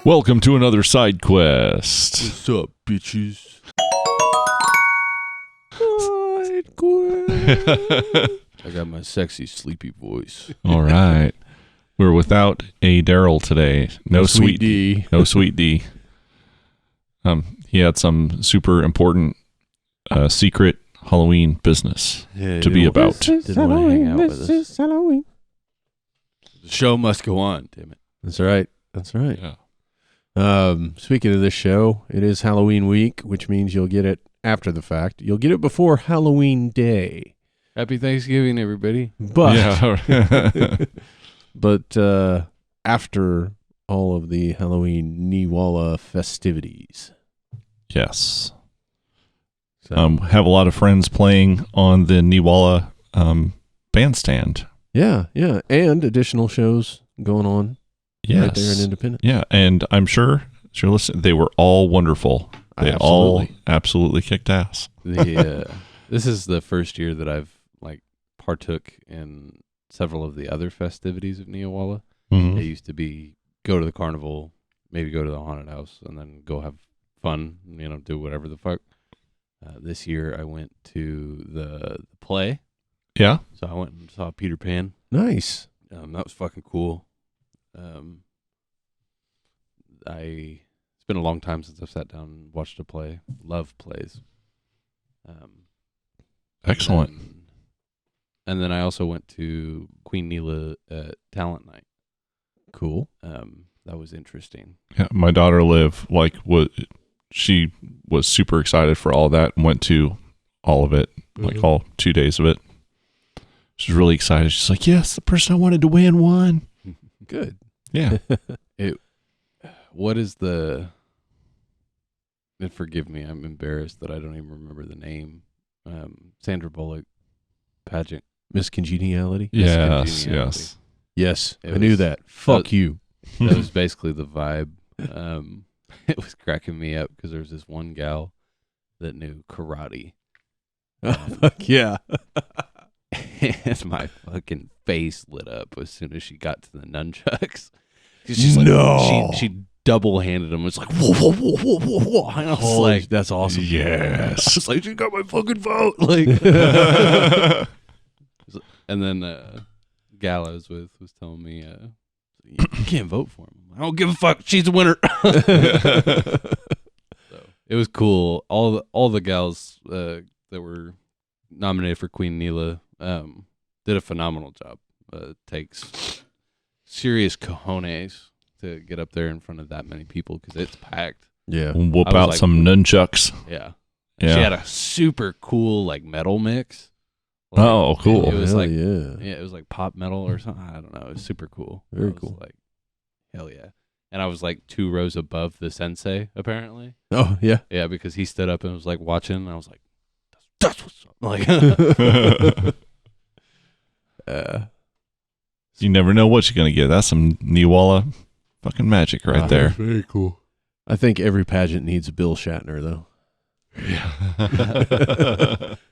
Welcome to another side quest. What's up, bitches? Side quest. I got my sexy, sleepy voice. All right. We're without a Daryl today. No sweet D. No sweet D. He had some super important secret Halloween business to be about. Didn't want to hang out with us. This is Halloween. The show must go on, damn it. That's right. That's right. Yeah. Speaking of this show, it is Halloween week, which means you'll get it after the fact. You'll get it before Halloween Day. Happy Thanksgiving, everybody. But Yeah. but after all of the Halloween Niwala festivities. Yes. So, Have a lot of friends playing on the Niwala bandstand. yeah. And additional shows going on Yes. right there in Independence. Yeah, and I'm sure listen, they were all wonderful. They all absolutely kicked ass. This is the first year that I've partook in several of the other festivities of Neowalla. Mhm. It used to be go to the carnival, maybe go to the haunted house, and then go have fun, do whatever the fuck. This year I went to the play. Yeah. So I went and saw Peter Pan. Nice. That was fucking cool. It's been a long time since I've sat down and watched a play. Love plays. Excellent. And then I also went to Queen Neela Talent Night. Cool. That was interesting. Yeah, my daughter Liv she was super excited for all that and went to all of it, all 2 days of it. She's really excited. She's like, "Yes, the person I wanted to win won." Good. Yeah. What is the... And forgive me, I'm embarrassed that I don't even remember the name. Sandra Bullock pageant. Miss Congeniality? Yes. Congeniality. Yes. It I knew was- that. Fuck you. That was basically the vibe. It was cracking me up because there was this one gal that knew karate. Fuck yeah. And my fucking face lit up as soon as she got to the nunchucks. No. She double-handed them. It's like, whoa, whoa, whoa, whoa, whoa, whoa. And I was Holy, like, that's awesome. I Yes. was like, she got my fucking vote. And then gal I was with was telling me, you can't vote for him. I don't give a fuck. She's a winner. So it was cool. All the gals that were nominated for Queen Neela did a phenomenal job. Takes serious cojones to get up there in front of that many people because it's packed. Yeah. Whoop I was out like- some nunchucks. Yeah. Yeah. She had a super cool metal mix. Oh, cool. It was Hell like yeah. it was like pop metal or something. I don't know. It was super cool. Very I was cool. Like, hell yeah. And I was like 2 rows above the sensei, apparently. Oh, yeah. Yeah, because he stood up and was like watching. And I was like, that's what's up. Like, You never know what you're going to get. That's some Niwala fucking magic right there. Very cool. I think every pageant needs a Bill Shatner, though. Yeah.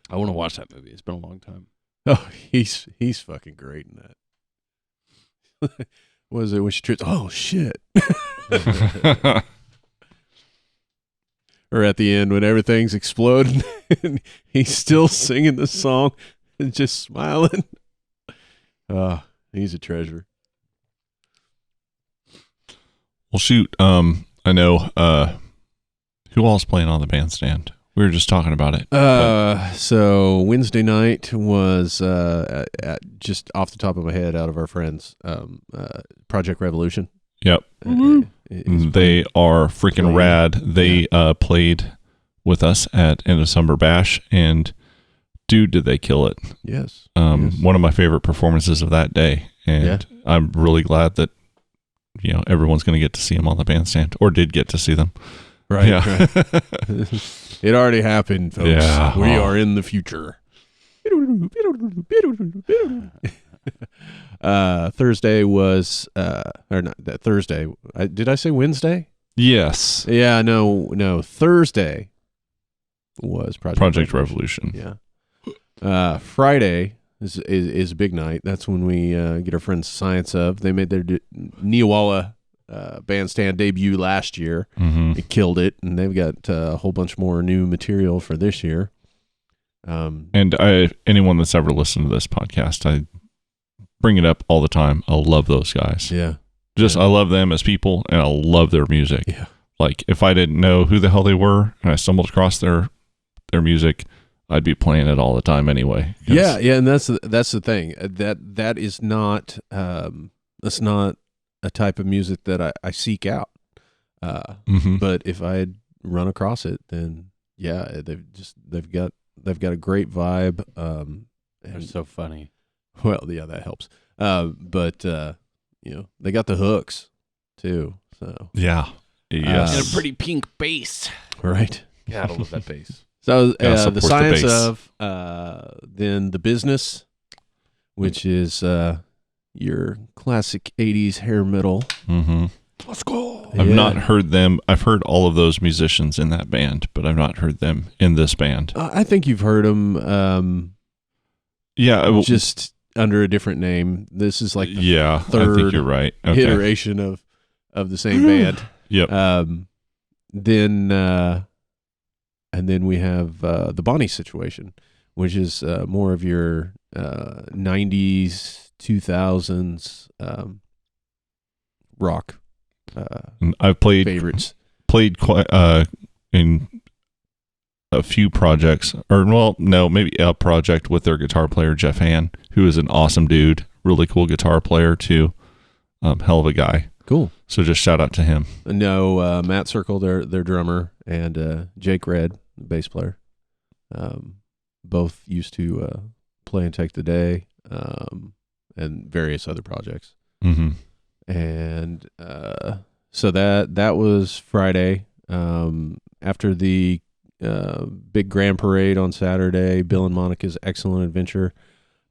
I want to watch that movie. It's been a long time. Oh, he's fucking great in that. What is it when she trips? Oh, shit. Or at the end when everything's exploding and he's still singing the song and just smiling. He's a treasure. Well, shoot. I know who all's playing on the bandstand. We were just talking about it. So Wednesday night was just off the top of my head out of our friends, Project Revolution. Yep. They are freaking playing. rad. They played with us at End of Summer Bash, and dude, did they kill it. Yes. One of my favorite performances of that day. And I'm really glad that, everyone's going to get to see them on the bandstand, or did get to see them. Right. Yeah. Right. It already happened, folks. Yeah. We are in the future. Thursday was, or not that Thursday. Did I say Wednesday? Yes. Yeah, no. Thursday was Project Revolution. Yeah. Friday is a big night. That's when we get our friends Science of. They made their Neowalla Bandstand debut last year. Mm-hmm. It killed it, and they've got a whole bunch more new material for this year. And anyone that's ever listened to this podcast, I bring it up all the time. I love those guys. Yeah. I love them as people, and I love their music. Yeah. Like, if I didn't know who the hell they were and I stumbled across their music, I'd be playing it all the time anyway. Yeah, and that's the thing. That is not that's not a type of music that I seek out. But if I had run across it, then yeah, they've got a great vibe. They're so funny. Well, yeah, that helps. But they got the hooks too. So yeah, yes, and a pretty pink bass. Right. God, I love that bass. So support the the science bass. of then the business, which is your classic '80s hair metal. Mm-hmm. Let's go. I've not heard them. I've heard all of those musicians in that band, but I've not heard them in this band. I think you've heard them. Yeah, just under a different name. This is like the I third think you're right. Okay. iteration of the same band. Yep. And then we have the Bonnie Situation, which is more of your 90s, 2000s rock I've played quite in a few projects, maybe a project with their guitar player Jeff Han, who is an awesome dude, really cool guitar player too, hell of a guy. Cool. So just shout out to him. No, Matt Circle, their drummer, and Jake Red, the bass player. Both used to play and Take the Day, and various other projects. Mm-hmm. And so that was Friday. After the big grand parade on Saturday, Bill and Monica's Excellent Adventure.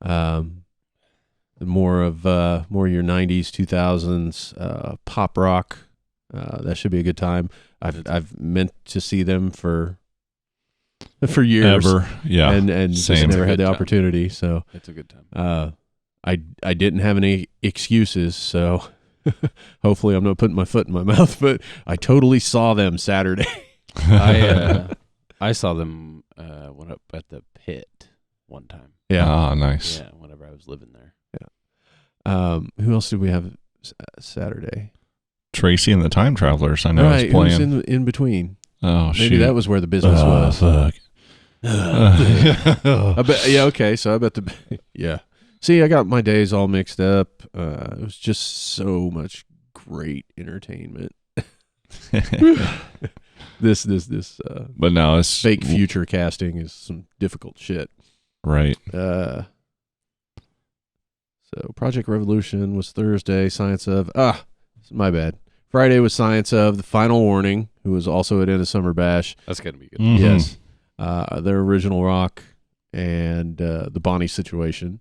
More your 90s, 2000s pop rock. That should be a good time. I've meant to see them for years. Ever. Yeah. And same. just never It's a had the good time. opportunity. So It's a good time. I didn't have any excuses, so hopefully I'm not putting my foot in my mouth, but I totally saw them Saturday. I saw them went up at the Pit one time. Yeah. Ah, nice. Yeah, whenever I was living there. Who else did we have Saturday? Tracy and the Time Travelers. I know Right, is playing. who's in between? Oh, Maybe shoot. that was where the business was. Fuck. I bet. Yeah. Okay. So I bet yeah. See, I got my days all mixed up. It was just so much great entertainment. This But no, it's fake future casting is some difficult shit. right. So Project Revolution was Thursday. Science of my bad. Friday was Science of the Final Warning, who was also at End of Summer Bash. That's gonna be good. Mhm. Yes, their original rock and the Bonnie Situation,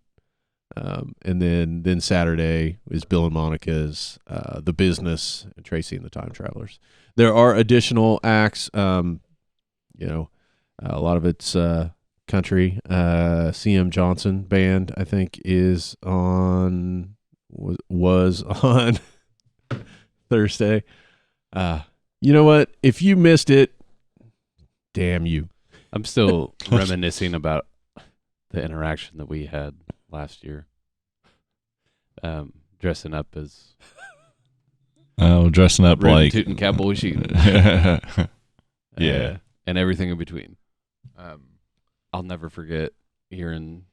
and then Saturday is Bill and Monica's The Business and Tracy and the Time Travelers. There are additional acts. A lot of it's country. CM Johnson Band, I think, was on Thursday. You know what? If you missed it, damn you. I'm still reminiscing about the interaction that we had last year. Dressing up as Dressing up like Tootin' Cowboy Shootin'. Yeah. And everything in between. I'll never forget hearing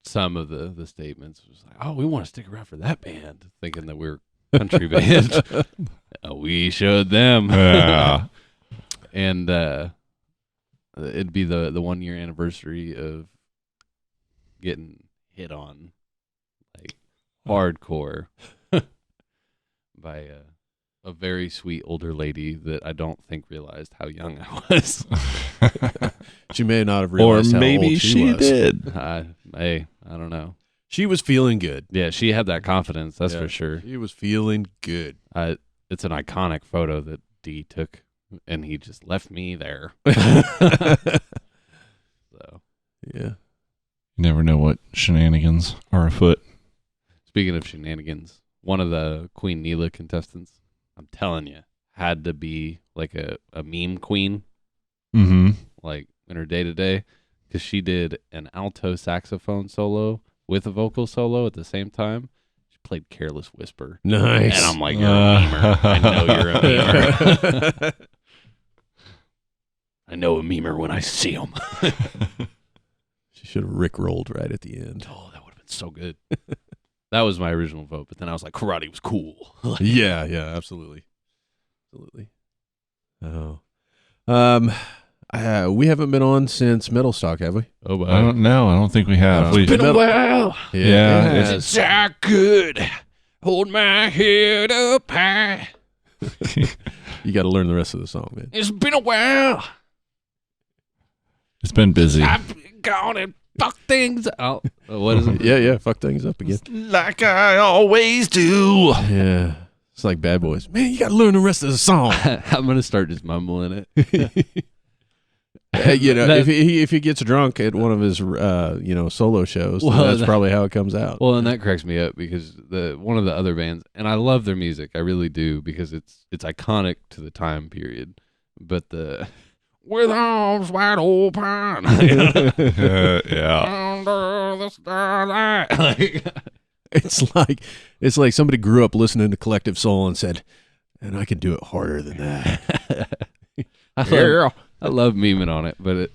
some of the statements. It was like, oh, we want to stick around for that band, thinking that we were country band. We showed them. Yeah. And it'd be the 1 year anniversary of getting hit on like hardcore by a very sweet older lady that I don't think realized how young I was. She may not have Or realized how maybe old she was. did. I don't know. She was feeling good. Yeah, she had that confidence, that's for sure. She was feeling good. It's an iconic photo that D took, and he just left me there. So, Yeah. You never know what shenanigans are afoot. speaking of shenanigans, one of the Queen Neela contestants I'm telling you, had to be like a meme queen, Mm-hmm. like in her day to day, because she did an alto saxophone solo with a vocal solo at the same time. She played Careless Whisper. Nice. And I'm like, you're a memer. I know you're a memer. I know a memer when I see him. She should have rickrolled right at the end. Oh, that would have been so good. That was my original vote, but then I was like, karate was cool. Yeah, absolutely. Absolutely. Oh. We haven't been on since Metal Stock, have we? Oh, I don't know. I don't think we have. It's been a while. Yeah, It's I could hold my head up high. You got to learn the rest of the song, man. It's been a while. It's been busy. I've gone and fucked things out. What is it? Yeah. Fuck things up again. Like I always do. Yeah. It's like Bad Boys. Man, you got to learn the rest of the song. I'm going to start just mumbling it. If he gets drunk at one of his solo shows, then that's probably how it comes out. Well, and that cracks me up because one of the other bands, and I love their music, I really do, because it's iconic to the time period. But the with arms wide open, Yeah. under the starlight. It's like somebody grew up listening to Collective Soul and said, "And I can do it harder than that." I love memeing on it, but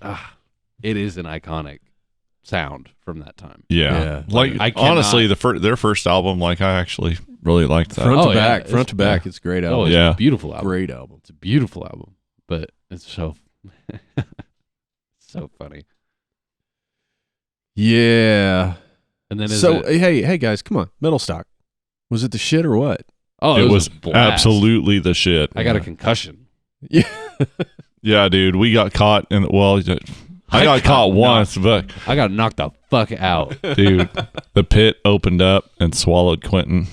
it is an iconic sound from that time. Yeah. Like I cannot- honestly, their first album, like I actually really liked that. Front Oh, to yeah, back, front to back, it's a great Oh, album. it's Yeah. a beautiful album. Great album. It's a beautiful album, but it's so so funny. Yeah. And then hey guys, come on, Metal Stock. Was it the shit or what? oh, it was a blast. absolutely the shit. I got a concussion. Yeah. Yeah, dude. We got caught in I got caught once, but I got knocked the fuck out. dude, the pit opened up and swallowed Quentin.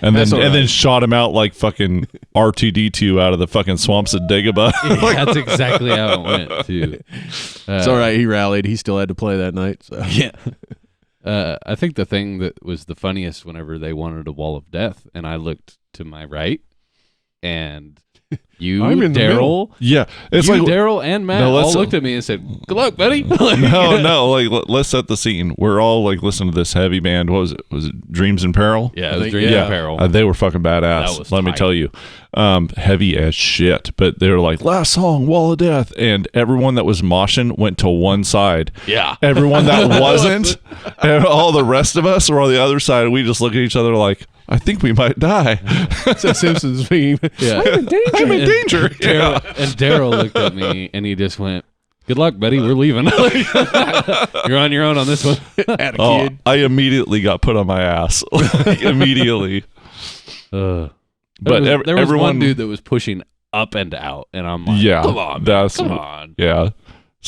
And That's then all right. shot him out like fucking R2D2 out of the fucking swamps of Dagobah. That's exactly how it went too. It's all right. He rallied. He still had to play that night. So. Yeah. I think the thing that was the funniest whenever they wanted a wall of death, and I looked to my right, and you, I'm in the middle. Daryl, Yeah, it's like Daryl and Matt No, all let's- looked at me and said, "Good luck, buddy." no, like let's set the scene. We're all like listening to this heavy band. What was it? Was it Dreams in Peril? Yeah, it I was think- Dreams yeah. of Peril. They were fucking badass. That was Let me tight. tell you, heavy as shit. But they were like last song, Wall of Death, and everyone that was moshing went to one side. Yeah. Everyone that wasn't, and all the rest of us were on the other side. We just look at each other like, I think we might die. It's a Simpsons meme. Yeah. I'm in danger. Yeah. And Daryl looked at me and he just went, "Good luck, buddy. We're leaving. You're on your own on this one." At a Oh, kid. I immediately got put on my ass. Like, immediately. But But there was everyone, one dude that was pushing up and out, and I'm like, yeah, "Come on, man. that's Come on." yeah.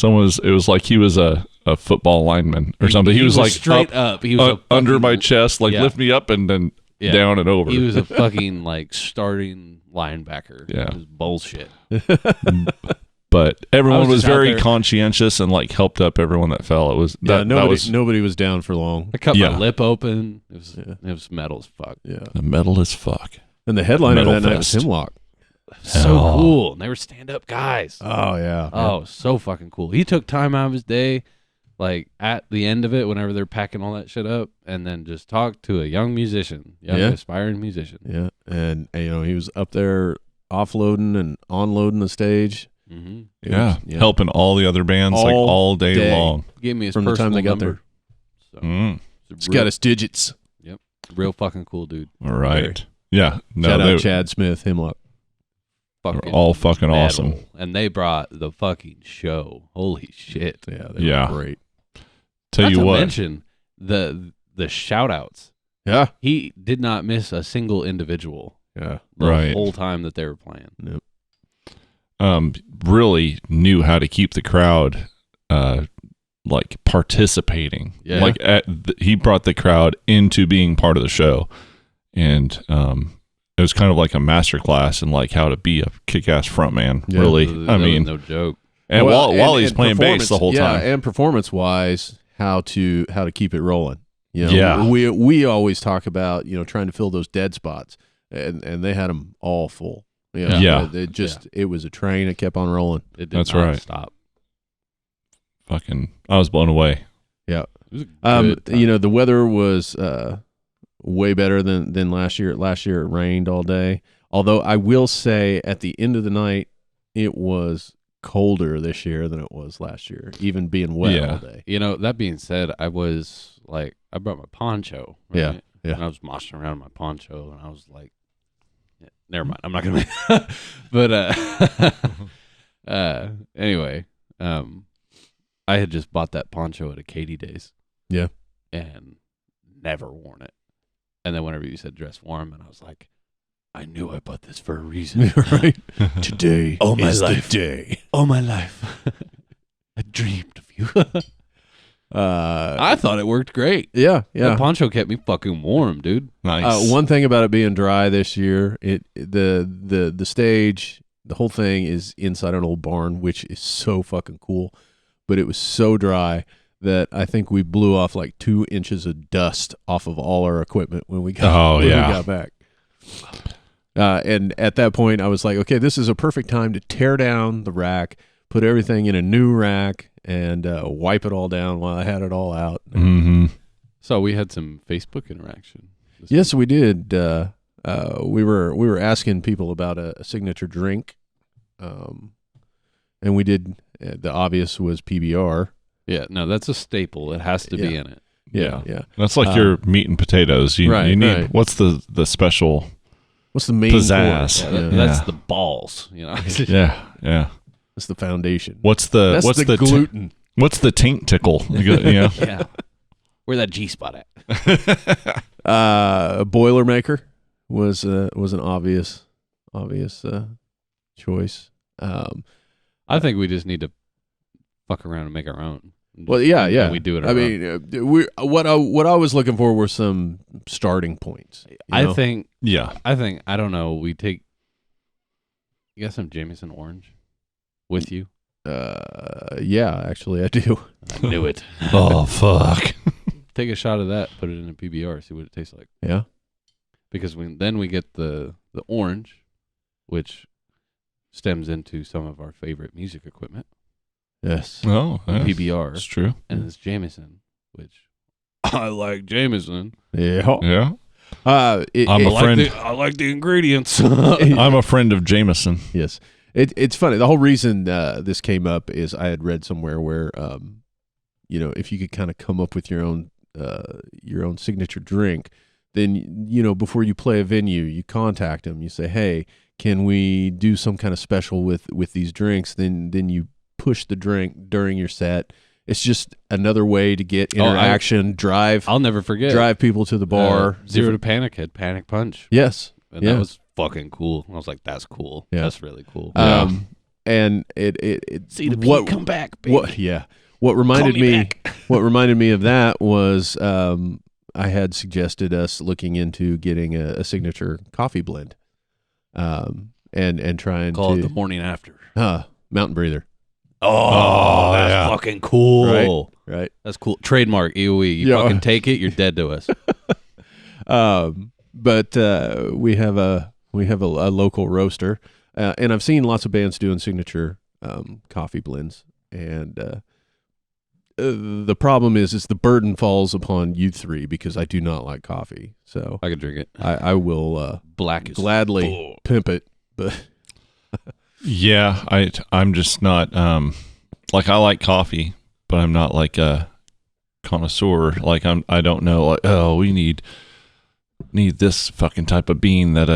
It was like he was a football lineman or something. He was like straight up. He was under fucking- my chest, like yeah. lift me up and then Yeah. down and over. He was a fucking like starting linebacker. Yeah. It was bullshit. But everyone was was just out very there. conscientious and like helped up everyone that fell. It was that, that was nobody was down for long. I cut Yeah. my lip open. It Yeah. was metal as fuck. Yeah. the metal as fuck. And the headliner Metal that night was Fest. Hemlock. So Oh. cool. And they were stand up guys. Oh yeah. Oh, so fucking cool. He took time out of his day, like at the end of it, whenever they're packing all that shit up, and then just talked to a young musician, Yeah. aspiring musician. Yeah. And he was up there offloading and onloading the stage. Mm-hmm. It Yeah. was- Helping all the other bands like All all day, day. long. Gave me his From the personal time they got number. So, Mm. it's He's a got real, his digits. real fucking cool dude. All right. Yeah. No, Shout they out Chad Smith, Hemlock. Fucking all fucking metal. awesome. And they brought the fucking show. Holy shit. Yeah. They Yeah. were great. Tell Not you to what. mention the shout outs. Yeah. He did not miss a single individual Yeah. the Right. whole time that they were playing. Really knew how to keep the crowd like participating. Yeah. Like he brought the crowd into being part of the show, and it was kind of like a master class in like how to be a kick-ass frontman. Yeah. Really, That I was mean, no joke. and Well, while he's and playing bass the whole yeah, time. and performance wise, how to keep it rolling. Yeah. we always talk about trying to fill those dead spots. and they had them all full. Yeah. It was a train. It kept on rolling. It did That's not right. stop. Fucking, I was blown away. Yeah. It was a good time. The weather was way better than last year. Last year it rained all day. Although I will say at the end of the night, it was colder this year than it was last year, even being wet all day. That being said, I brought my poncho. Right? Yeah. And I was moshing around in my poncho, and I was like, never mind. I'm not going to. But anyway, I had just bought that poncho at a Katie Days. Yeah. And never worn it. And then whenever you said dress warm, and I was like, I knew I bought this for a reason. Right? Today All my is life. the day. All my life. I dreamed of you. I thought it worked great. Yeah. That poncho kept me fucking warm, dude. Nice. One thing about it being dry this year, the stage, the whole thing is inside an old barn, which is so fucking cool. But it was so dry that I think we blew off like 2 inches of dust off of all our equipment when we got back. And at that point, I was like, okay, this is a perfect time to tear down the rack, put everything in a new rack, and wipe it all down while I had it all out. Mm-hmm. So we had some Facebook interaction. Yes, we did. We were asking people about a signature drink, and we did. The obvious was PBR. Yeah, no, that's a staple. It has to be in it. Yeah. That's like your meat and potatoes. You need right. What's the special What's the main pizzazz? course? Yeah, that's the balls. Yeah. That's the foundation. What's That's the gluten? what's the taint tickle? Yeah. Where that G spot at? A Boilermaker was an obvious choice. I think we just need to fuck around and make our own. Well, yeah. And we do it. I mean, what I was looking for were some starting points. I think. Yeah. I don't know. You got some Jameson Orange with you? Yeah, actually, I do. I knew it. Oh fuck. Take a shot of that. Put it in a PBR. See what it tastes like. Yeah. Because then we get the orange, which stems into some of our favorite music equipment. Yes. Oh, yeah. PBR. That's true. And it's Jameson, which I like Jameson. Yeah. Yeah. I'm a friend. I like the ingredients. I'm a friend of Jameson. Yes. It's funny. The whole reason this came up is I had read somewhere where, if you could kind of come up with your own signature drink, then, before you play a venue, you contact them. You say, hey, can we do some kind of special with these drinks? Then you push the drink during your set. It's just another way to get interaction, I'll never forget. drive people to the bar. Zero to Panic had Panic Punch. Yes. And Yeah. that was fucking cool. I was like, that's cool. Yeah. That's really cool. And it See the what come back, baby. what reminded Call me me back. what reminded me of that was I had suggested us looking into getting a signature coffee blend, and trying Call to it the morning after. Mountain Breather. Oh, that's yeah. fucking cool. Right. That's cool. Trademark EOE. You Yeah. fucking take it, you're dead to us. But we have a local roaster, and I've seen lots of bands doing signature coffee blends, and the problem is the burden falls upon you three because I do not like coffee. So I could drink it. I will Black is gladly pimp it, but Yeah, I'm just not like I like coffee, but I'm not like a connoisseur. Like I don't know like we need this fucking type of bean that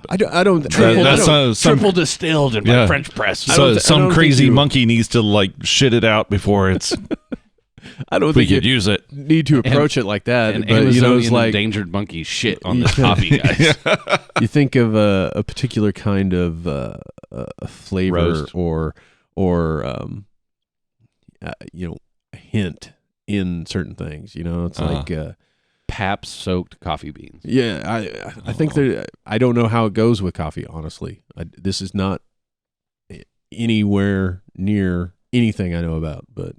I don't. triple distilled in my French press. So some don't crazy think you- monkey needs to like shit it out before it's I don't we think could you use it. need to approach it like that. And But Amazonian it's like endangered monkey shit on this coffee, guys. you think of a particular kind of a flavor Roast. or a hint in certain things. It's like Pabst soaked coffee beans. I think I don't know how it goes with coffee. Honestly, this is not anywhere near anything I know about. But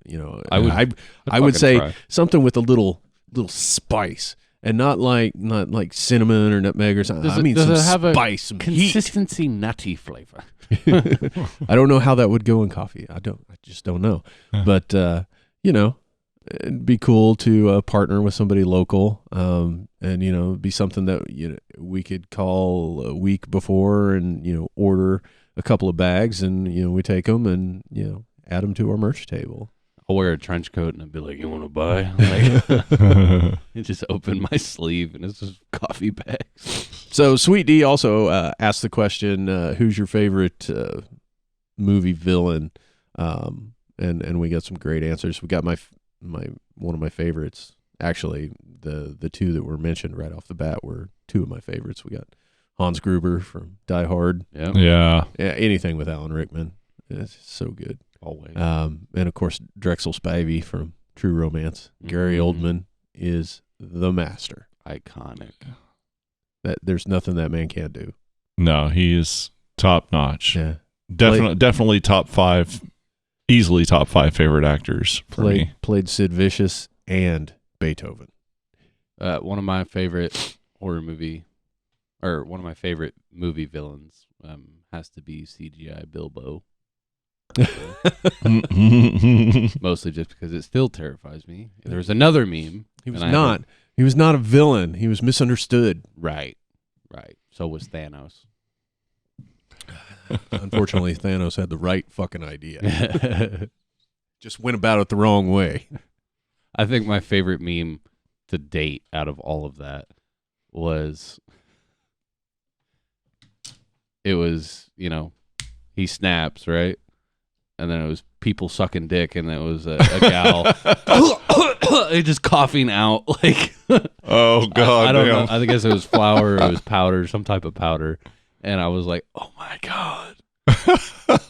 I would fucking say try. something with a little spice. and not like cinnamon or nutmeg or something. I mean, does some it have spice, a some heat. consistency nutty flavor? I don't know how that would go in coffee. I just don't know. But it'd be cool to partner with somebody local, and be something that we could call a week before and order a couple of bags, and we take them and add them to our merch table. I'll wear a trench coat and I'd be like, "You want to buy?" Like, and just open my sleeve and it's just coffee bags. So Sweet D also asked the question, "Who's your favorite movie villain?" And we got some great answers. We got my one of my favorites. Actually, the two that were mentioned right off the bat were two of my favorites. We got Hans Gruber from Die Hard. Yeah. Yeah. Anything with Alan Rickman, it's so good. Always. And of course Drexel Spivey from True Romance. Gary Oldman is the master. Iconic. That there's nothing that man can't do. No, he is top notch. Yeah, Definitely top 5, easily top 5 favorite actors for me. Played Sid Vicious and Beethoven. One of my favorite horror movie, or one of my favorite movie villains, has to be CGI Bilbo. Mostly just because it still terrifies me. There's another meme. He was not a villain. He was misunderstood. Right. So was Thanos. Unfortunately, Thanos had the right fucking idea. Just went about it the wrong way. I think my favorite meme to date out of all of that was, he snaps, right? And then it was people sucking dick, and it was a gal just coughing out like. Oh God! I don't know. I guess it was flour, or it was powder, some type of powder, and I was like, "Oh my God!"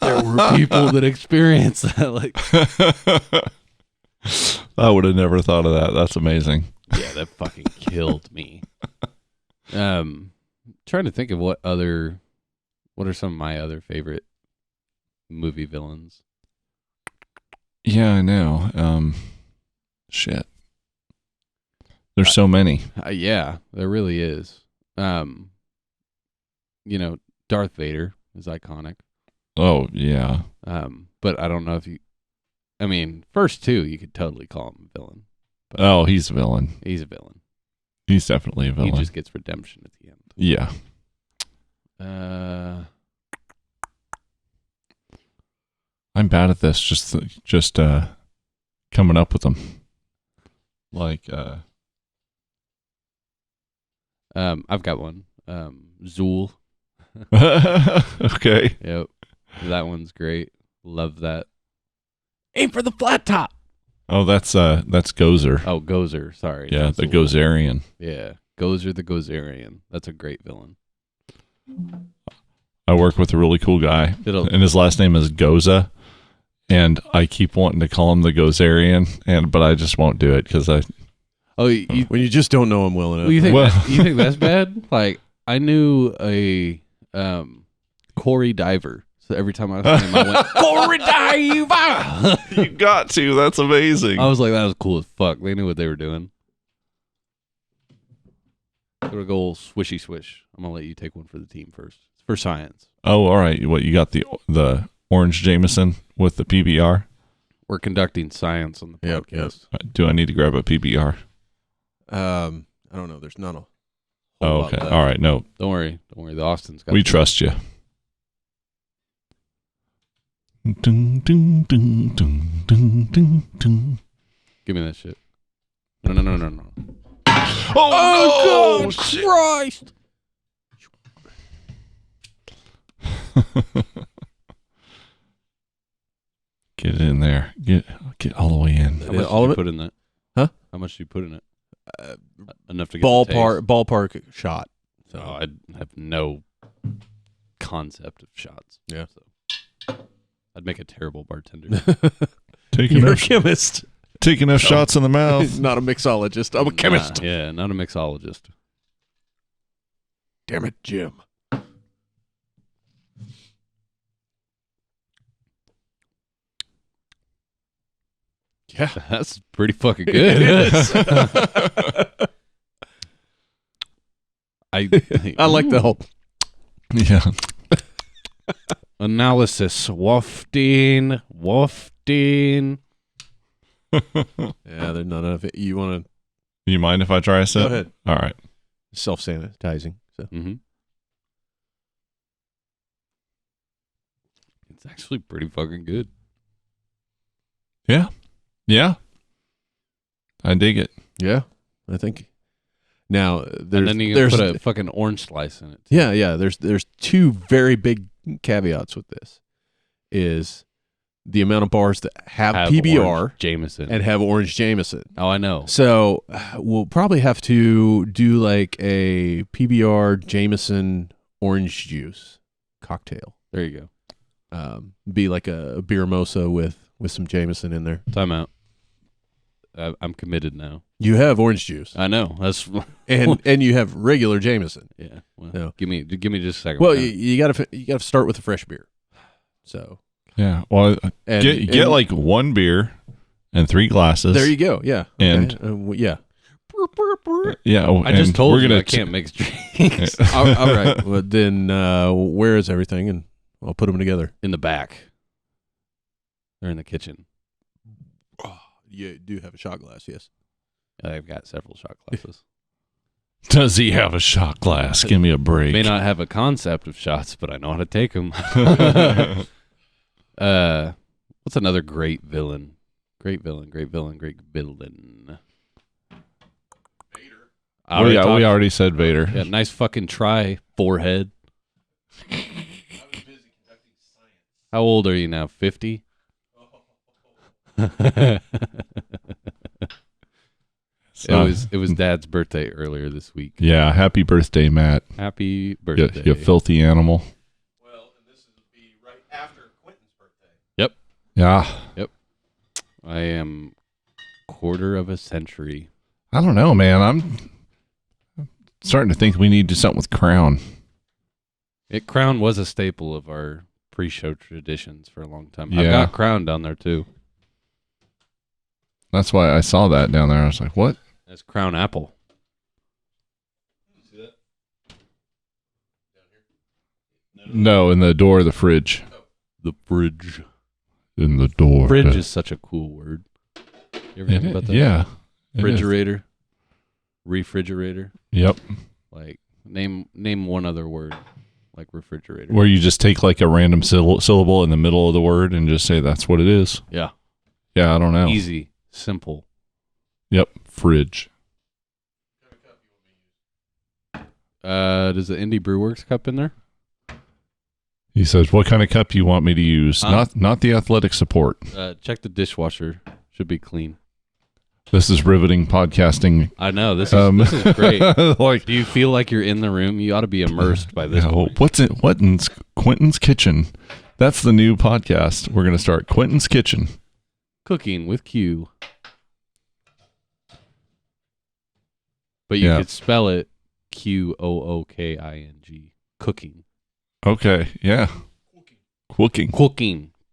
There were people that experienced that. Like, I would have never thought of that. That's amazing. yeah, that fucking killed me. Trying to think of what are some of my other favorite movie villains. Yeah, I know. Shit. There's so many. Yeah, there really is. Darth Vader is iconic. Oh, yeah. But I don't know if first two, you could totally call him a villain. But Oh, he's a villain. he's a villain. He's definitely a villain. He just gets redemption at the end. Yeah. I'm bad at this. Just coming up with them. Like, I've got one. Zool. okay. Yep. That one's great. Love that. Aim for the flat top. Oh, that's Gozer. Oh, Gozer. Sorry. Yeah, not the Zool. Gozerian. Yeah. Gozer the Gozerian. That's a great villain. I work with a really cool guy, and his last name is Goza, and I keep wanting to call him the Gozerian, but I just won't do it because I. Oh, when you just don't know him well enough. you think that's bad? Like, I knew a Corey Diver. So every time I was him, I went, Corey Diver! You got to. That's amazing. I was like, that was cool as fuck. They knew what they were doing. Gonna go old swishy swish. I'm gonna let you take one for the team first. It's for science. Oh, all right. What, you got the orange Jameson with the PBR? We're conducting science on the podcast. Yep. Do I need to grab a PBR? I don't know. There's none. Oh, okay. All right. No, Don't worry. The Austin's got. we trust you. Dun, dun, dun, dun, dun, dun, dun. Give me that shit. No. Oh, no! Christ! Get it in there. Get all the way in. How much all did of you it? put in that? Huh? How much did you put in it? Enough to get the taste. Ballpark shot. So I have no concept of shots. Yeah. So I'd make a terrible bartender. You're a chemist. Take enough shots in the mouth. Not a mixologist. I'm a chemist. Yeah, not a mixologist. Damn it, Jim. Yeah. That's pretty fucking good. I like the whole Yeah. analysis. Wafting. Yeah, there's not enough. You want to You mind if I try a sip? go ahead. All right. Self-sanitizing. So Mm-hmm. It's actually pretty fucking good. Yeah. Yeah. I dig it. yeah, I think. Now And there's then you can there's put a fucking orange slice in it. yeah. There's two very big caveats with this. Is the amount of bars that have PBR orange Jameson. and have orange Jameson. Oh, I know. So we'll probably have to do like a PBR Jameson orange juice cocktail. There you go. Be like a beer mosa with some Jameson in there. Time out. I'm committed now. You have orange juice, I know. That's and you have regular Jameson. yeah. Well, No. give me just a second. Well, you gotta start with a fresh beer. So Yeah. Well, and, get and like one beer and 3 glasses. there you go. Yeah, And- yeah. Yeah. I just and told we're you gonna I can't mix drinks all right. Well, then where is everything? And I'll put them together. in the back. They're in the kitchen. You do have a shot glass, yes. I've got several shot glasses. Does he have a shot glass? Give me a break. May not have a concept of shots, but I know how to take them. What's another great villain? Great villain. We already said Vader. Yeah, nice fucking try, forehead. How old are you now? 50? It was Dad's birthday earlier this week. Yeah. Happy birthday, Matt. Happy You, birthday. you filthy animal. Well, and this will be right after Quentin's birthday. Yep. Yeah. I am quarter of a century. I don't know, man. I'm starting to think we need to do something with Crown. Crown was a staple of our pre-show traditions for a long time. Yeah. I've got Crown down there too. That's why I saw that down there. I was like, what? That's Crown Apple. No, in the door of the fridge. The fridge. In the door. Fridge is such a cool word. You ever think about that? Yeah. it is. Refrigerator. Refrigerator. Yep. Like name one other word like refrigerator. Where you just take like a random syllable in the middle of the word and just say that's what it is. Yeah. Yeah, I don't know. Easy. Simple. Yep. Fridge. Does the Indie Brewworks cup in there? He says, what kind of cup you want me to use? Not the athletic support. Check the dishwasher. Should be clean. This is riveting podcasting. I know. This is great. Like, Do you feel like you're in the room? You ought to be immersed by this yeah, point. what's Quentin's Kitchen? That's the new podcast. We're going to start Quentin's Kitchen. Cooking with Q. But you could spell it Qooking. Cooking. Okay. Yeah. Cooking.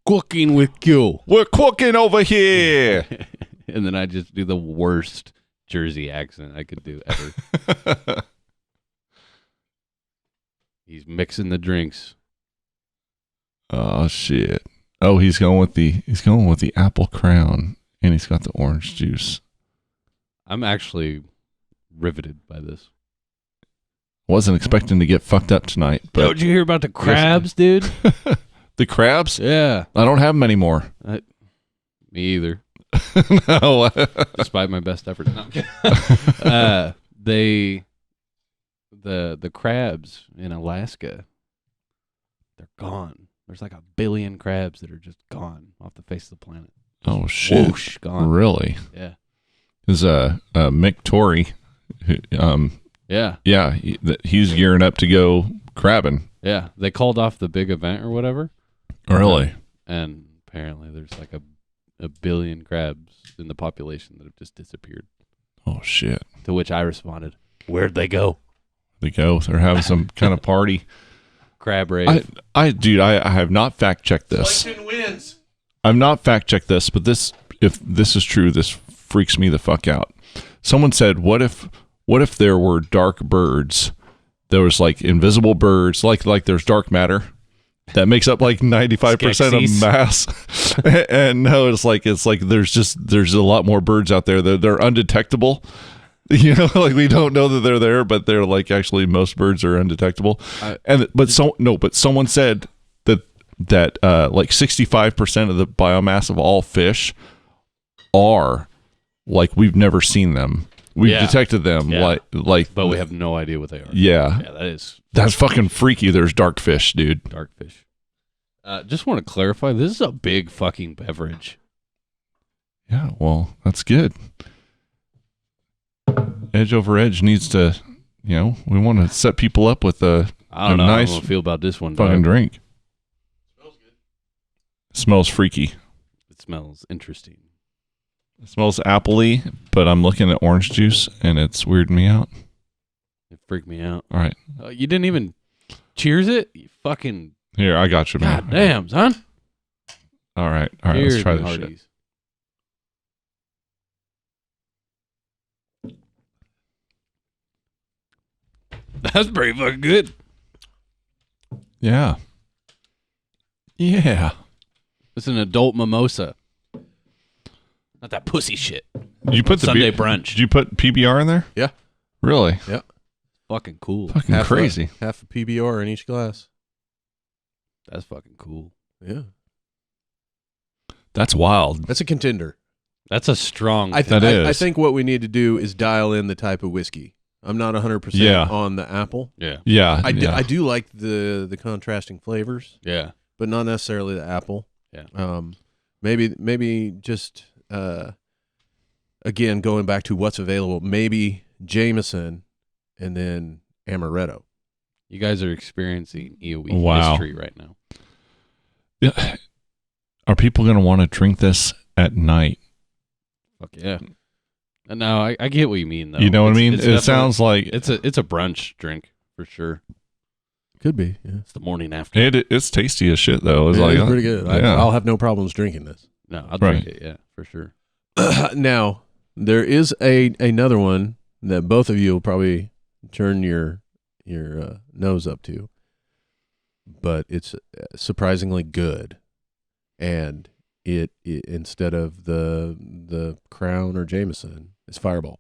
Cooking with Q. We're cooking over here. And then I just do the worst Jersey accent I could do ever. He's mixing the drinks. Oh shit. Oh, he's going with the apple crown, and he's got the orange juice. I'm actually riveted by this. Wasn't expecting to get fucked up tonight, Yo, but did you hear about the crabs, dude? the crabs? Yeah. I don't have them anymore. Me either. No. Despite my best efforts. No, I'm kidding. The crabs in Alaska, they're gone. There's like 1 billion crabs that are just gone off the face of the planet. Oh shit! Whoosh, gone. Really? Yeah. Is Mick Tory? Yeah. Yeah, he's gearing up to go crabbing. Yeah. They called off the big event or whatever. Really? And apparently there's like a billion crabs in the population that have just disappeared. Oh shit! To which I responded, "Where'd they go?" They go. They're having some kind of party. Crab rave. I have not fact checked this. Wins. I've not fact checked this, but if this is true, this freaks me the fuck out. Someone said, what if there were dark birds there was like invisible birds, like there's dark matter that makes up like 95% of mass. And no, it's like there's a lot more birds out there. They're undetectable. You know, like we don't know that they're there, but they're like actually most birds are undetectable. But someone said that like 65% of the biomass of all fish are like we've never seen them. We've detected them but we have no idea what they are. Yeah. Yeah, that's fucking freaky. There's dark fish, dude. Dark fish. Just want to clarify, this is a big fucking beverage. Yeah, well, that's good. Edge Over Edge needs to, we want to set people up with a I don't know nice how I feel about this one. fucking drink. Smells good. Smells freaky. It smells interesting. It smells appley, but I'm looking at orange juice and it's weirding me out. It freaked me out. All right. You didn't even cheers it? You fucking... Here, I got you, man. God damn, son. All right, let's try this shit. That's pretty fucking good. Yeah. Yeah. It's an adult mimosa. Not that pussy shit. Did you put Sunday brunch. Did you put PBR in there? Yeah. Really? Yeah. Fucking cool. Fucking crazy. Half a PBR in each glass. That's fucking cool. Yeah. That's wild. That's a contender. That's a strong... I think what we need to do is dial in the type of whiskey. I'm not 100% on the apple. Yeah. Yeah. I do like the contrasting flavors. Yeah. But not necessarily the apple. Yeah. Maybe just again going back to what's available, maybe Jameson and then Amaretto. You guys are experiencing EOE history right now. Yeah. Are people going to want to drink this at night? Fuck yeah. No, I get what you mean though. You know what I mean? It sounds like it's a brunch drink for sure. Could be. Yeah. It's the morning after. It's tasty as shit though. It's it's pretty good. Yeah. I'll have no problems drinking this. No, I'll drink it. Yeah, for sure. Now there is another one that both of you will probably turn your nose up to, but it's surprisingly good, and it instead of the Crown or Jameson, it's Fireball.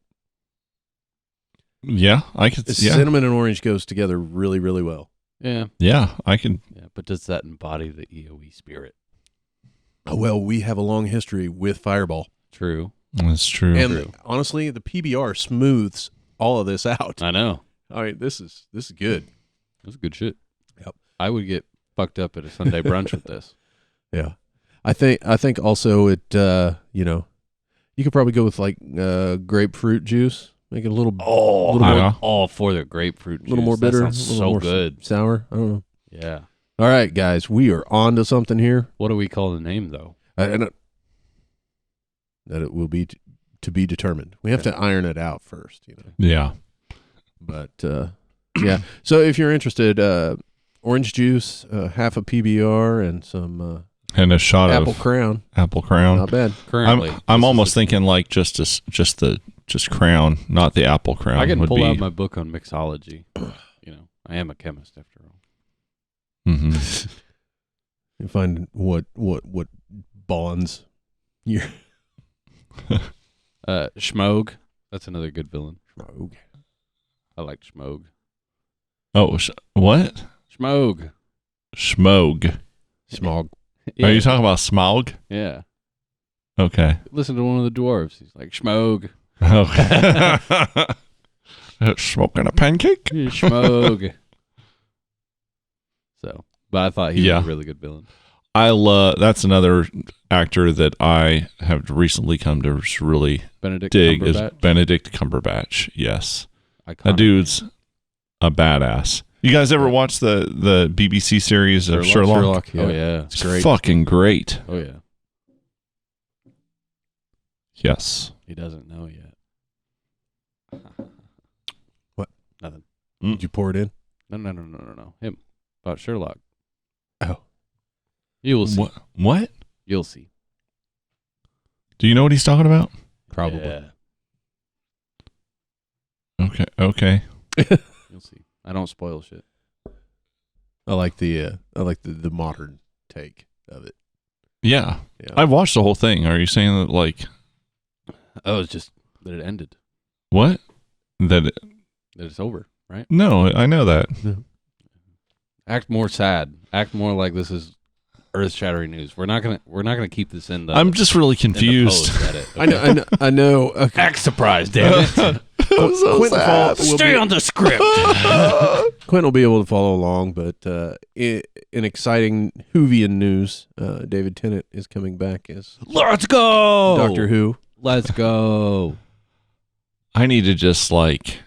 Yeah, I could. Cinnamon and orange goes together really, really well. Yeah. Yeah, I can. Yeah, but does that embody the EOE spirit? Oh, well, we have a long history with Fireball. True. That's true. And honestly, the PBR smooths all of this out. I know. All right, this is good. That's good shit. Yep. I would get fucked up at a Sunday brunch with this. Yeah. I think also it you could probably go with like grapefruit juice. Make it a little all for the grapefruit juice. A little more bitter. That sounds so good. Sour. I don't know. Yeah. All right, guys, we are on to something here. What do we call the name though? That it will be to be determined. We have to iron it out first, Yeah. But yeah. So if you're interested, orange juice, half a PBR, and some and a shot Apple of Crown. Apple Crown. Not bad. Currently, I'm almost thinking like just Crown, not the Apple Crown. I can would pull be, out my book on mixology. I am a chemist after all. Mm-hmm. You find what bonds your Schmogue. That's another good villain. Schmogue. I like Schmogue. Oh, what? Schmogue. Schmogue. Smog. Are you talking about Smaug? Yeah. Okay. Listen to one of the dwarves. He's like, Schmogue. Okay. Smoking a pancake? Schmogue. So, but I thought he was a really good villain. That's another actor that I have recently come to really dig is Benedict Cumberbatch. Yes. Iconic. That dude's a badass. You guys ever watch the BBC series of Sherlock? Yeah. Oh, yeah. It's great. Fucking great. Oh, yeah. Yes. He doesn't know yet. What? Nothing. Did you pour it in? No. Him. About Sherlock. Oh. You will see. What? You'll see. Do you know what he's talking about? Probably. Yeah. Okay. You'll see. I don't spoil shit. I like the modern take of it. Yeah. Yeah. I watched the whole thing. Are you saying that, like, Oh, it's just that it ended. what? That It's over, right? No, I know that. Act more sad. Act more like this is earth-shattering news. We're not gonna keep this in the. I'm just really confused. Post-edit, I know. Okay. Act surprised, damn it. Stay on the script. Quentin will be able to follow along, but in exciting Whovian news, David Tennant is coming back as Let's go, Doctor Who. Let's go. I need to just, like,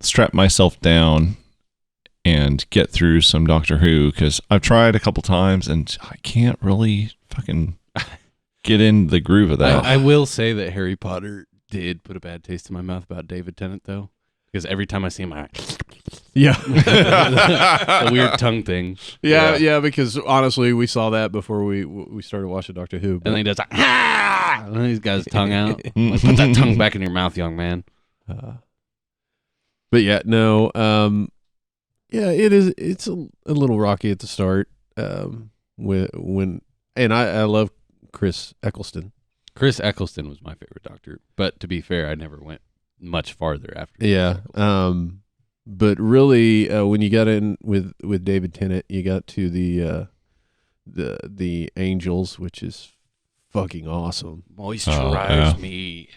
strap myself down and get through some Doctor Who, because I've tried a couple times and I can't really fucking get in the groove of that. I will say that Harry Potter did put a bad taste in my mouth about David Tennant, though, because every time I see him, Yeah. a weird tongue thing. Yeah, because honestly, we saw that before we started watching Doctor Who. And then he does like, ah! And then he's got his tongue out. Like, put that tongue back in your mouth, young man. But yeah, no. Yeah, it is. It's a little rocky at the start. And I love Chris Eccleston. Chris Eccleston was my favorite Doctor, but to be fair, I never went much farther after. Yeah. But really, when you got in with David Tennant, you got to the Angels, which is fucking awesome. Moisturize me.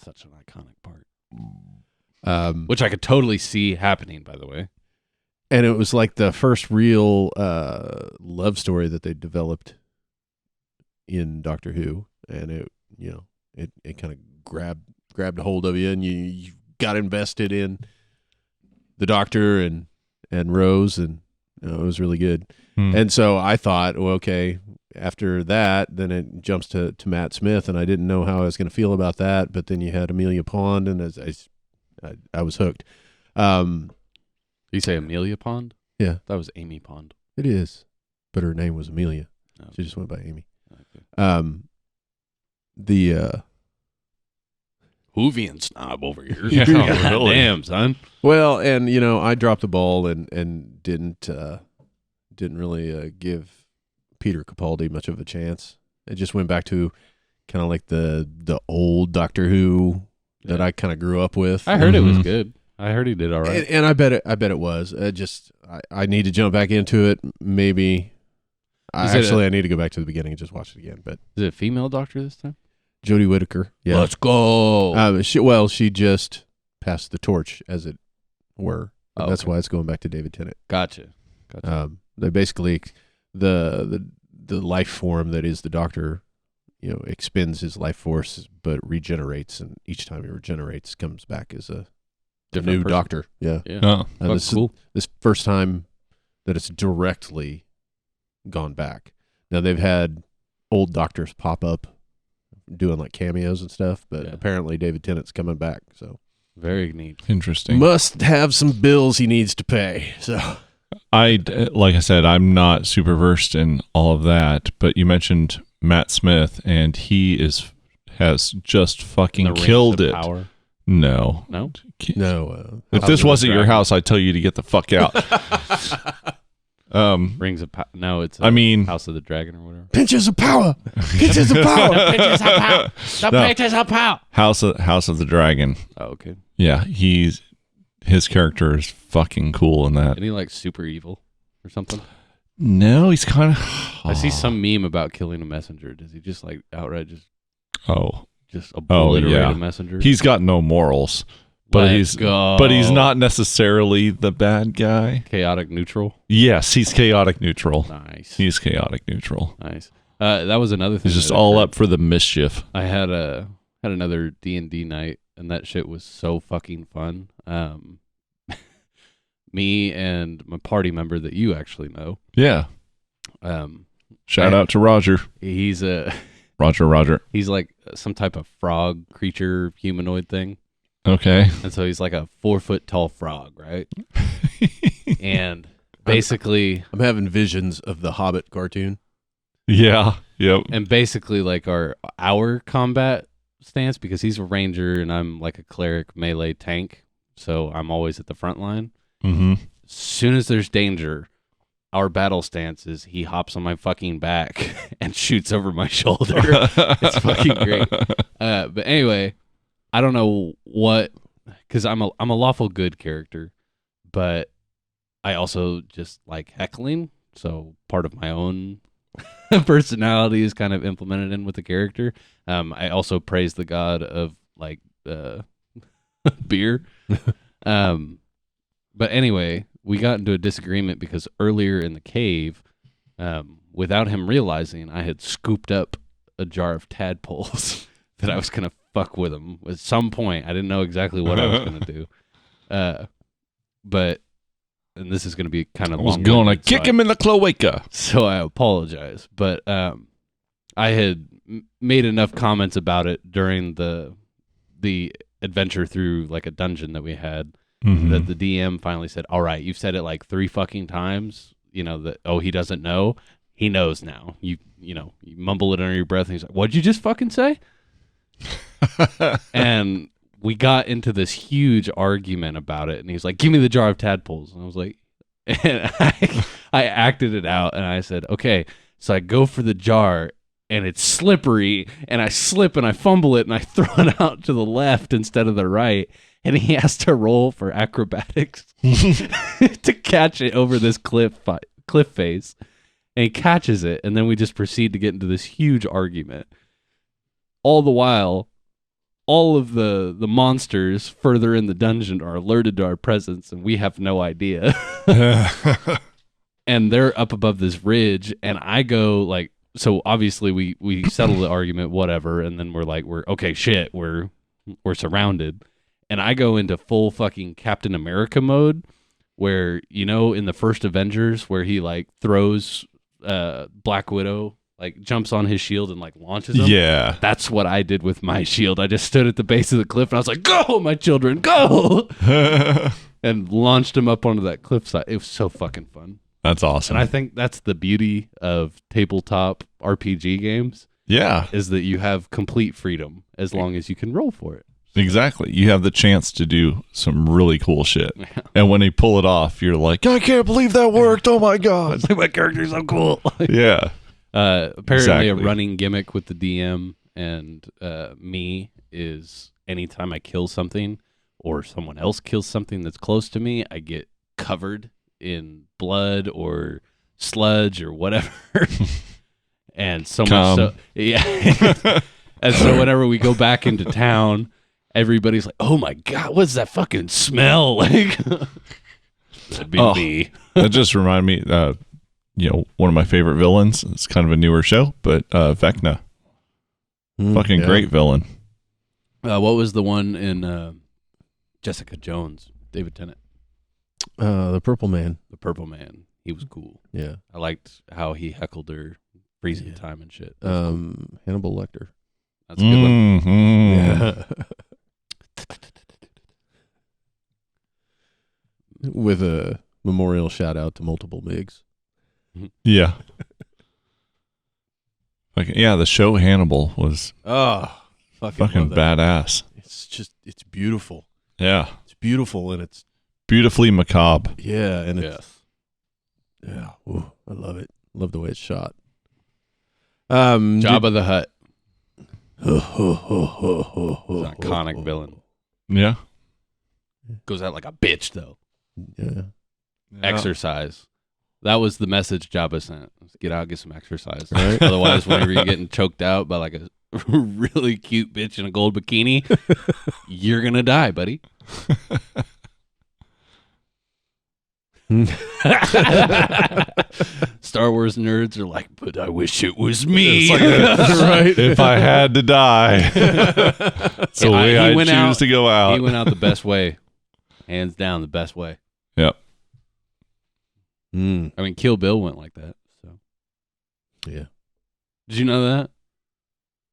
Such an iconic part. Which I could totally see happening, by the way. And it was like the first real love story that they developed in Doctor Who, and it kind of grabbed a hold of you, and you got invested in the Doctor and Rose, and it was really good. And so I thought, well, okay, after that, then it jumps to Matt Smith, and I didn't know how I was going to feel about that. But then you had Amelia Pond, and I was hooked. You say Amelia Pond? Yeah, that was Amy Pond. It is, but her name was Amelia. Okay. She just went by Amy. Okay. The Whovian snob over here. Yeah, really. Damn, son. Well, and I dropped the ball and didn't really give Peter Capaldi much of a chance. It just went back to kind of like the old Doctor Who that I kind of grew up with. I heard it was good. I heard he did all right. And I bet it was. I need to jump back into it. Maybe. I need to go back to the beginning and just watch it again. But is it a female Doctor this time? Jodie Whittaker. Yeah. Let's go. She just passed the torch, as it were. Oh, that's okay. why it's going back to David Tennant. Gotcha. They basically the life form that is the Doctor, expends his life force but regenerates, and each time he regenerates comes back as a Different new person. Doctor. Yeah. Oh. That's cool. This first time that it's directly gone back. Now they've had old Doctors pop up doing like cameos and stuff, but apparently David Tennant's coming back. So very neat. Interesting. Must have some bills he needs to pay. So like I said, I'm not super versed in all of that, but you mentioned Matt Smith, and he has just fucking killed it. Power. No. If this wasn't your house, I'd tell you to get the fuck out. Rings of power. No, it's House of the Dragon or whatever. Pinches of power. Pinches of power. Pinches of power. Pinches of power. House of the Dragon. Oh, okay. Yeah, his character is fucking cool in that. Isn't he like super evil or something? No, he's kind of. I see some meme about killing a messenger. Does he just like outright just obliterate a messenger? He's got no morals, but he's not necessarily the bad guy. Chaotic neutral. Yes, he's chaotic neutral. Nice. He's chaotic neutral. Nice. That was another thing. He's just all up for the mischief. I had another D&D night, and that shit was so fucking fun. Me and my party member that you actually know. Yeah. Shout out to Roger. He's Roger. He's like some type of frog creature humanoid thing. Okay. And so he's like a 4 foot tall frog, right? And basically, I'm having visions of the Hobbit cartoon. Yeah. Yep. And basically, like our combat stance, because he's a ranger and I'm like a cleric melee tank, so I'm always at the front line. Mm-hmm. As soon as there's danger, our battle stance is he hops on my fucking back and shoots over my shoulder. It's fucking great. But anyway, I don't know what, because I'm a lawful good character, but I also just like heckling. So part of my own personality is kind of implemented in with the character. I also praise the god of like beer. But anyway, we got into a disagreement because earlier in the cave, without him realizing, I had scooped up a jar of tadpoles that I was going to fuck with him at some point. I didn't know exactly what I was going to do. But, and this is going to be kind of long. I was going to kick him in the cloaca. So I apologize. But I had made enough comments about it during the adventure through like a dungeon that we had. Mm-hmm. That the DM finally said, all right, you've said it like 3 fucking times, that, he doesn't know. He knows now. You mumble it under your breath and he's like, what'd you just fucking say? And we got into this huge argument about it. And he's like, give me the jar of tadpoles. And I was like, and I acted it out and I said, okay. So I go for the jar and it's slippery and I slip and I fumble it and I throw it out to the left instead of the right. And he has to roll for acrobatics to catch it over this cliff face. And he catches it, and then we just proceed to get into this huge argument. All the while, all of the monsters further in the dungeon are alerted to our presence, and we have no idea. And they're up above this ridge, and I go like, so obviously we settle the argument, whatever, and then we're okay, shit, we're surrounded. And I go into full fucking Captain America mode where, in the first Avengers where he like throws Black Widow, like jumps on his shield and like launches him. Yeah. That's what I did with my shield. I just stood at the base of the cliff and I was like, go, my children, go. And launched him up onto that cliffside. It was so fucking fun. That's awesome. And I think that's the beauty of tabletop RPG games. Yeah. Is that you have complete freedom as long as you can roll for it. Exactly. You have the chance to do some really cool shit. Yeah. And when they pull it off, you're like, I can't believe that worked. Oh my God. It's like my character's so cool. Yeah. Apparently Exactly. a running gimmick with the DM and me is anytime I kill something or someone else kills something that's close to me, I get covered in blood or sludge or whatever. And so much so, yeah. And so whenever we go back into town, everybody's like, "Oh my God, what's that fucking smell?" Like, that'd be me. That just reminded me, one of my favorite villains. It's kind of a newer show, but Vecna, fucking great villain. What was the one in Jessica Jones? David Tennant, The Purple Man. the Purple Man. He was cool. Yeah. I liked how he heckled her, freezing time and shit. That was cool. Hannibal Lecter. That's a good one. Mm-hmm. Yeah. With a memorial shout out to multiple MIGs. Yeah. The show Hannibal was fucking badass. It's beautiful. Yeah. It's beautiful and it's Beautifully macabre. yeah, and Yes. yeah. Ooh, I love it. Love the way it's shot. Jabba the Hutt. It's It's an iconic villain. Yeah. Goes out like a bitch though. Yeah. Exercise. That was the message Jabba sent. Get out, get some exercise. Right. Otherwise, whenever you're getting choked out by like a really cute bitch in a gold bikini, you're gonna die, buddy. Star Wars nerds are like, but I wish it was me. Right? If I had to die. That's the way I choose to go out. He went out the best way. Hands down, the best way. Yep. I mean, Kill Bill went like that. So, Yeah. did you know that?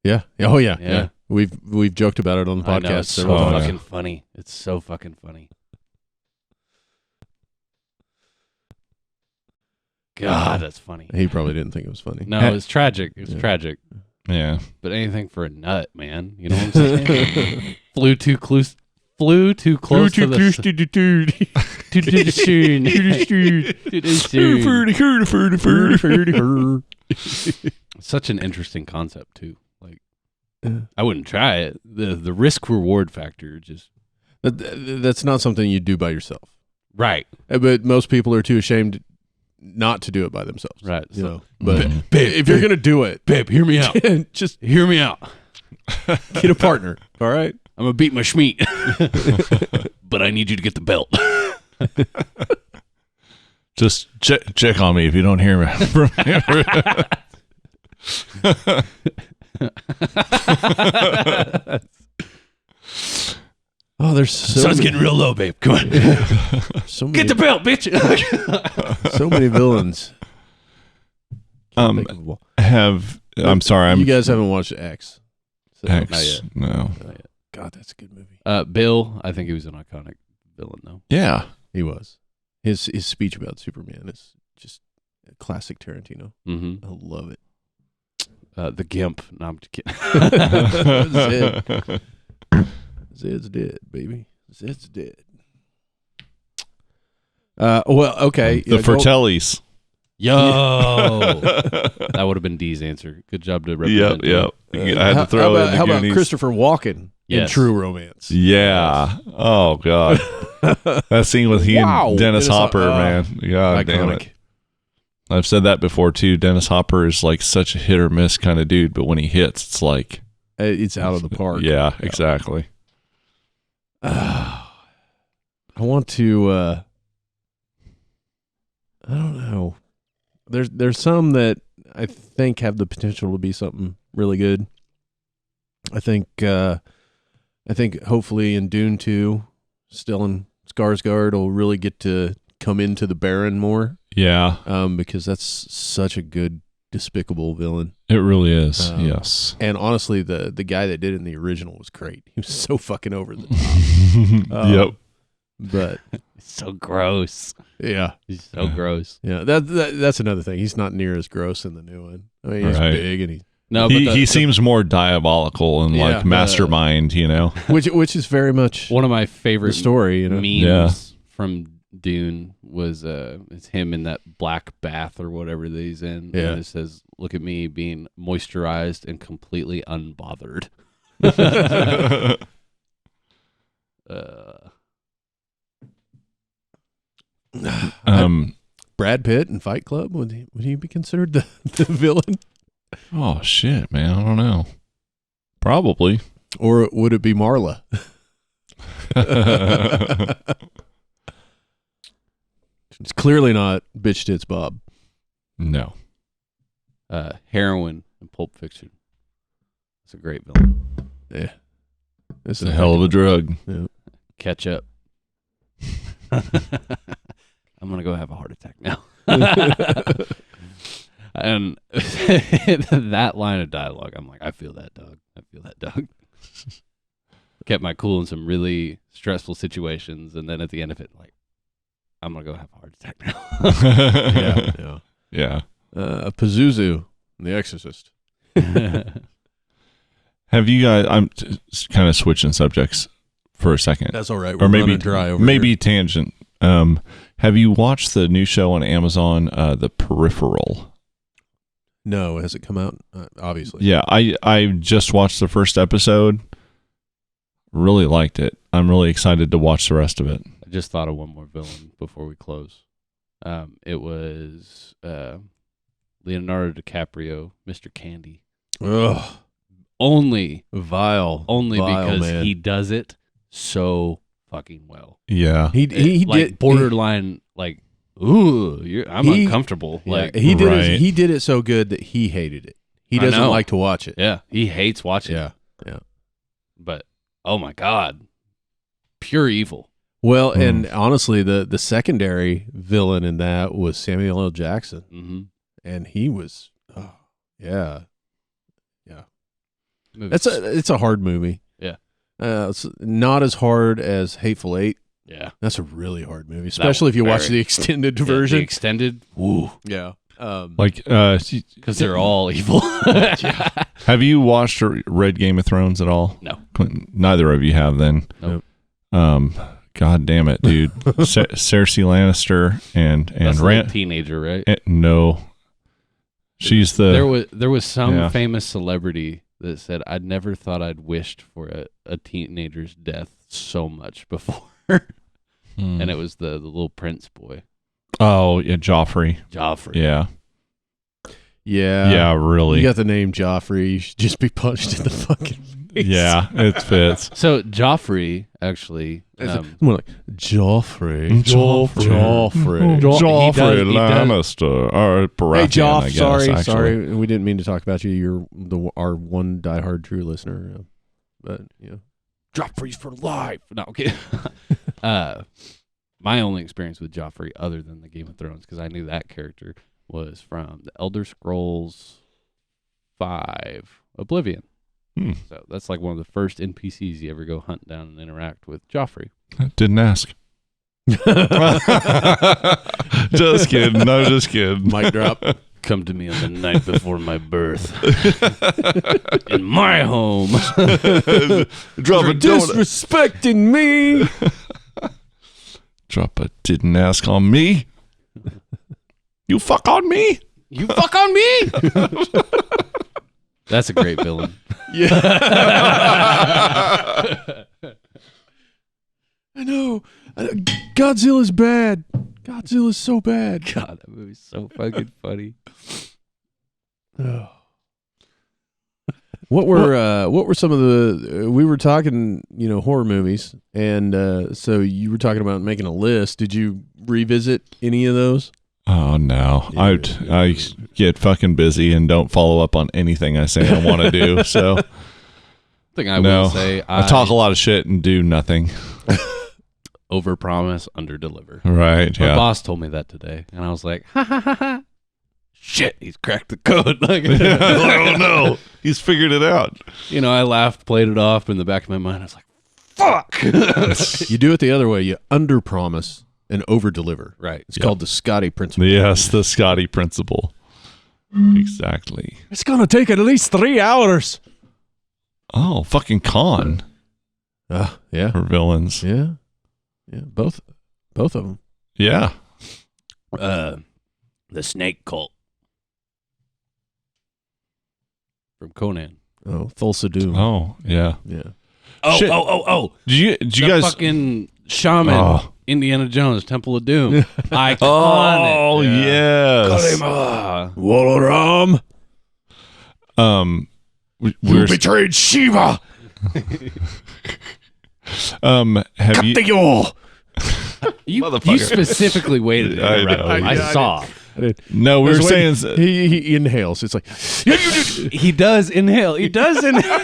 Yeah. Oh yeah. Yeah. Yeah. We've joked about it on the I know, podcast. it's so several times. fucking funny. It's so fucking funny. God, that's funny. He probably didn't think it was funny. No, it's tragic. It's Yeah. tragic. Yeah. But anything for a nut, man. You know what I'm saying? Flew too close to the To the soon. To the soon. Such an interesting concept too. Like, I wouldn't try it. The risk reward factor just That's not something you do by yourself. right. But most people are too ashamed not to do it by themselves. Right. You So, know, but babe, if you're going to do it, babe, hear me out. just Hear me out. get a partner. All right. I'm gonna beat my schmeat, but I need you to get the belt. Just check on me if you don't hear me. Oh, there's so Sun's many, getting real low, babe. Come on, so many, get the belt, bitch. so many villains. Think of one. I'm sorry. You guys haven't watched X. So, Not X. yet. No. Not yet. God, that's a good movie. Bill, I think he was an iconic villain, though. Yeah. He was. His speech about Superman is just a classic Tarantino. Mm-hmm. I love it. The Gimp. No, I'm just kidding. Zed's dead, baby. Zed's dead. Well, okay. The Fratellis. Yo, that would have been D's answer. Good job to represent. Yep. I had to throw it in the how about Goonies. Christopher Walken in Yes. True Romance? Yeah. Oh God. That scene with he Wow. and Dennis Dennis Hopper, man. God damn Iconic. it. I've said that before too. Dennis Hopper is like such a hit or miss kind of dude, but when he hits, it's like It's out of the park. Yeah, exactly. I want to. I don't know. There's some that I think have the potential to be something really good. I think hopefully in Dune 2, Stellan Skarsgård will really get to come into the Baron more. Yeah, Because that's such a good, despicable villain. it really is. Um, Yes. And honestly, the guy that did it in the original was great. He was so fucking over the top. Yep. But It's so gross. yeah, He's so gross. yeah. That's another thing. He's not near as gross in the new one. I mean, he's Right. big and No, He but he seems more diabolical and Yeah, like mastermind, you know. which is very much one of my the favorite story. You know, memes Yeah. from Dune was it's him in that black bath or whatever that he's in. Yeah. And it says, "Look at me being moisturized and completely unbothered." Brad Pitt in Fight Club, would he be considered the villain, Oh shit, man. I don't know. Probably. or would it be Marla? It's clearly not Bitch Tits Bob. No. Heroin in Pulp Fiction. It's a great villain. Yeah, It's a hell of a drug. Ketchup. I'm gonna go have a heart attack now. And that line of dialogue, I'm like, I feel that, dog. I feel that, dog. Kept my cool in some really stressful situations, and then at the end of it, like, I'm gonna go have a heart attack now. Yeah. Pazuzu, in The Exorcist. Have you guys? I'm kind of switching subjects for a second, That's all right. or maybe dry over maybe here. tangent. Have you watched the new show on Amazon, The Peripheral? No, has it come out? Obviously. Yeah, I just watched the first episode. Really liked it. I'm really excited to watch the rest of it. I just thought of one more villain before we close. It was Leonardo DiCaprio, Mr. Candy. Ugh, Only vile because man. he does it so fucking well. Yeah, He like did borderline like, ooh, I'm He- uncomfortable. Like, he did Right. he did it so good that he hated it. He I doesn't know. like to watch it. yeah, he hates watching. Yeah. it. But oh my god, pure evil. Well, and honestly, the secondary villain in that was Samuel L. Jackson, Mm-hmm. and he was, yeah. It's a hard movie. Yeah. It's not as hard as Hateful Eight. yeah. That's a really hard movie, especially if you one watch very- the extended Yeah, version. the extended. Ooh, Yeah. like because they're all evil. have you watched or read Game of Thrones at all? No. Neither of you have then. Nope. God damn it, dude. Cersei Lannister and That's the Rand. teenager, right? No, she's the. There was some Yeah. famous celebrity that said, "I'd never thought I'd wished for a teenager's death so much before," and it was the little prince boy, Oh yeah, Joffrey. Joffrey. Yeah, Yeah. really. You got the name Joffrey. You should just be punched in the fucking face. Yeah, it fits. So Joffrey actually, More like Joffrey. Joffrey. Joffrey. Joffrey he does- Lannister. Or Baratheon, Hey, Joff. I guess, Sorry, actually. sorry. We didn't mean to talk about you. You're our one diehard true listener. But Joffrey's for life. No, okay. My only experience with Joffrey, other than the Game of Thrones, because I knew that character, was from the Elder Scrolls 5 Oblivion. So that's like one of the first NPCs you ever go hunt down and interact with Joffrey. Didn't ask. Just kidding. No, just kidding. mic drop. Come to me on the night before my birth. In my home. Drop a donut. Disrespecting me. Drop a didn't ask on me. You fuck on me. You fuck on me. That's a great villain. Yeah. I know. Godzilla's bad. Godzilla's so bad. God, that movie's so fucking funny. What were some of the we were talking, horror movies, and so you were talking about making a list. Did you revisit any of those? Oh no, Yeah. I get fucking busy and don't follow up on anything I say I want to do. So Thing I no, will say, I talk a lot of shit and do nothing. overpromise, underdeliver. Right? My Yeah. boss told me that today, and I was like, ha ha ha ha. Shit, he's cracked the code. Like, Oh no, he's figured it out. I laughed, played it off, but in the back of my mind, I was like, fuck. You do it the other way. You underpromise and overdeliver. Right. It's called the Scotty principle. Yes, the Scotty principle. Exactly. It's gonna take at least 3 hours. Oh, fucking con Yeah, for villains. yeah. Both of them. Yeah. The snake cult. From Conan. Oh, Thulsa Doom. Oh, yeah. Yeah. Oh, Shit. oh. Did you The guys? fucking shaman, Oh. Indiana Jones, Temple of Doom. Iconic. Oh, yes. Kalima. Walaram. We're betrayed Shiva. have you? You Motherfucker. specifically waited. to I interrupt know, him. you I did. saw. No, we were saying. he inhales. It's like He does inhale. He does inhale.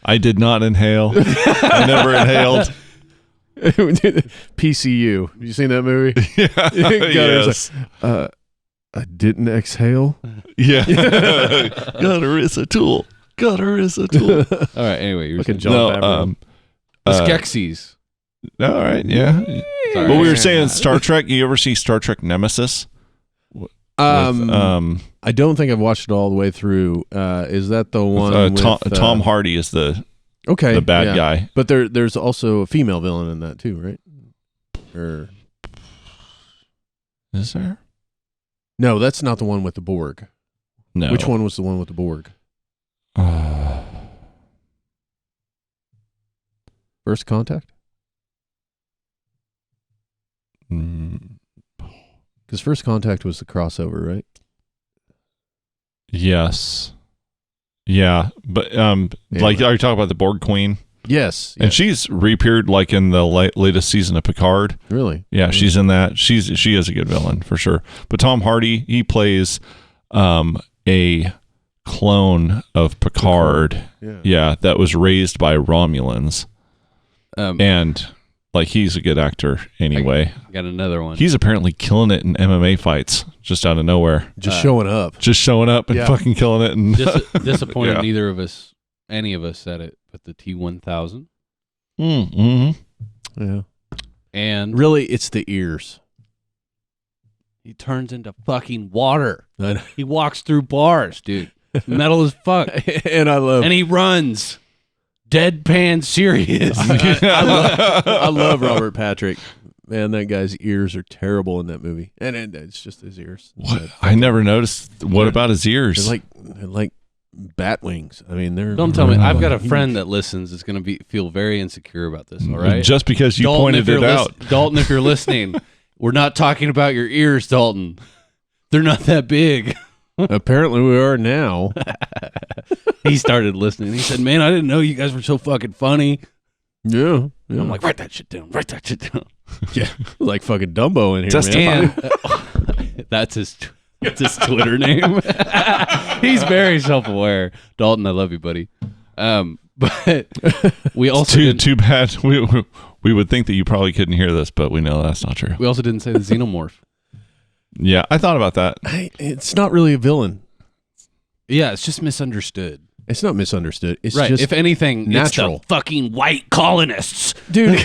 I did not inhale. I never inhaled. PCU. Have you seen that movie? Yes. I didn't exhale. Yeah. Gutter is a tool. Gutter is a tool. All right. Anyway, you were Fucking saying John No. Favreau. the Skeksis. All right. Yeah. Sorry. But we were saying Star Trek. You ever see Star Trek Nemesis? With, I don't think I've watched it all the way through. Is that the one with Tom Hardy is the bad yeah. guy. But there's also a female villain in that too, right? Or Is there? no, that's not the one with the Borg. No. Which one was the one with the Borg? First Contact? Because First Contact was the crossover, right? Yes. Yeah, but like, are you talking about the Borg Queen? Yes. And she's reappeared like in the latest season of Picard. Really? Yeah, she's in that. She is a good villain for sure. But Tom Hardy, he plays a clone of Picard. Yeah, that was raised by Romulans. And like, he's a good actor anyway. Got another one. He's apparently killing it in MMA fights just out of nowhere. Just showing up. Just showing up and fucking killing it. And Disappointed Yeah. neither of us, any of us said it, but the T-1000. Mm-hmm. Yeah. And Really, it's the ears. he turns into fucking water. I know. He walks through bars, dude. Metal as fuck. And I love And he runs. deadpan serious. I love Robert Patrick. Man, that guy's ears are terrible in that movie, and it's just his ears. What? I never noticed. What about his ears? They're like bat wings. I mean, they're. Don't tell me. I've got a friend that listens is going to feel very insecure about this. All right, Just because you Dalton, pointed it out. Dalton, if you're listening, we're not talking about your ears, Dalton. They're not that big. Apparently, we are now. He started listening. He said, "Man, I didn't know you guys were so fucking funny." Yeah. I'm like, write that shit down. Write that shit down. Yeah, like fucking Dumbo in here, Just man. And that's his Twitter name. He's very self-aware. Dalton, I love you, buddy. But we also too bad. We would think that you probably couldn't hear this, but we know that's not true. we also didn't say the xenomorph. Yeah, I thought about that. It's not really a villain. Yeah, it's just misunderstood. It's not misunderstood. It's Right. just If anything, natural. it's the fucking white colonists. Dude.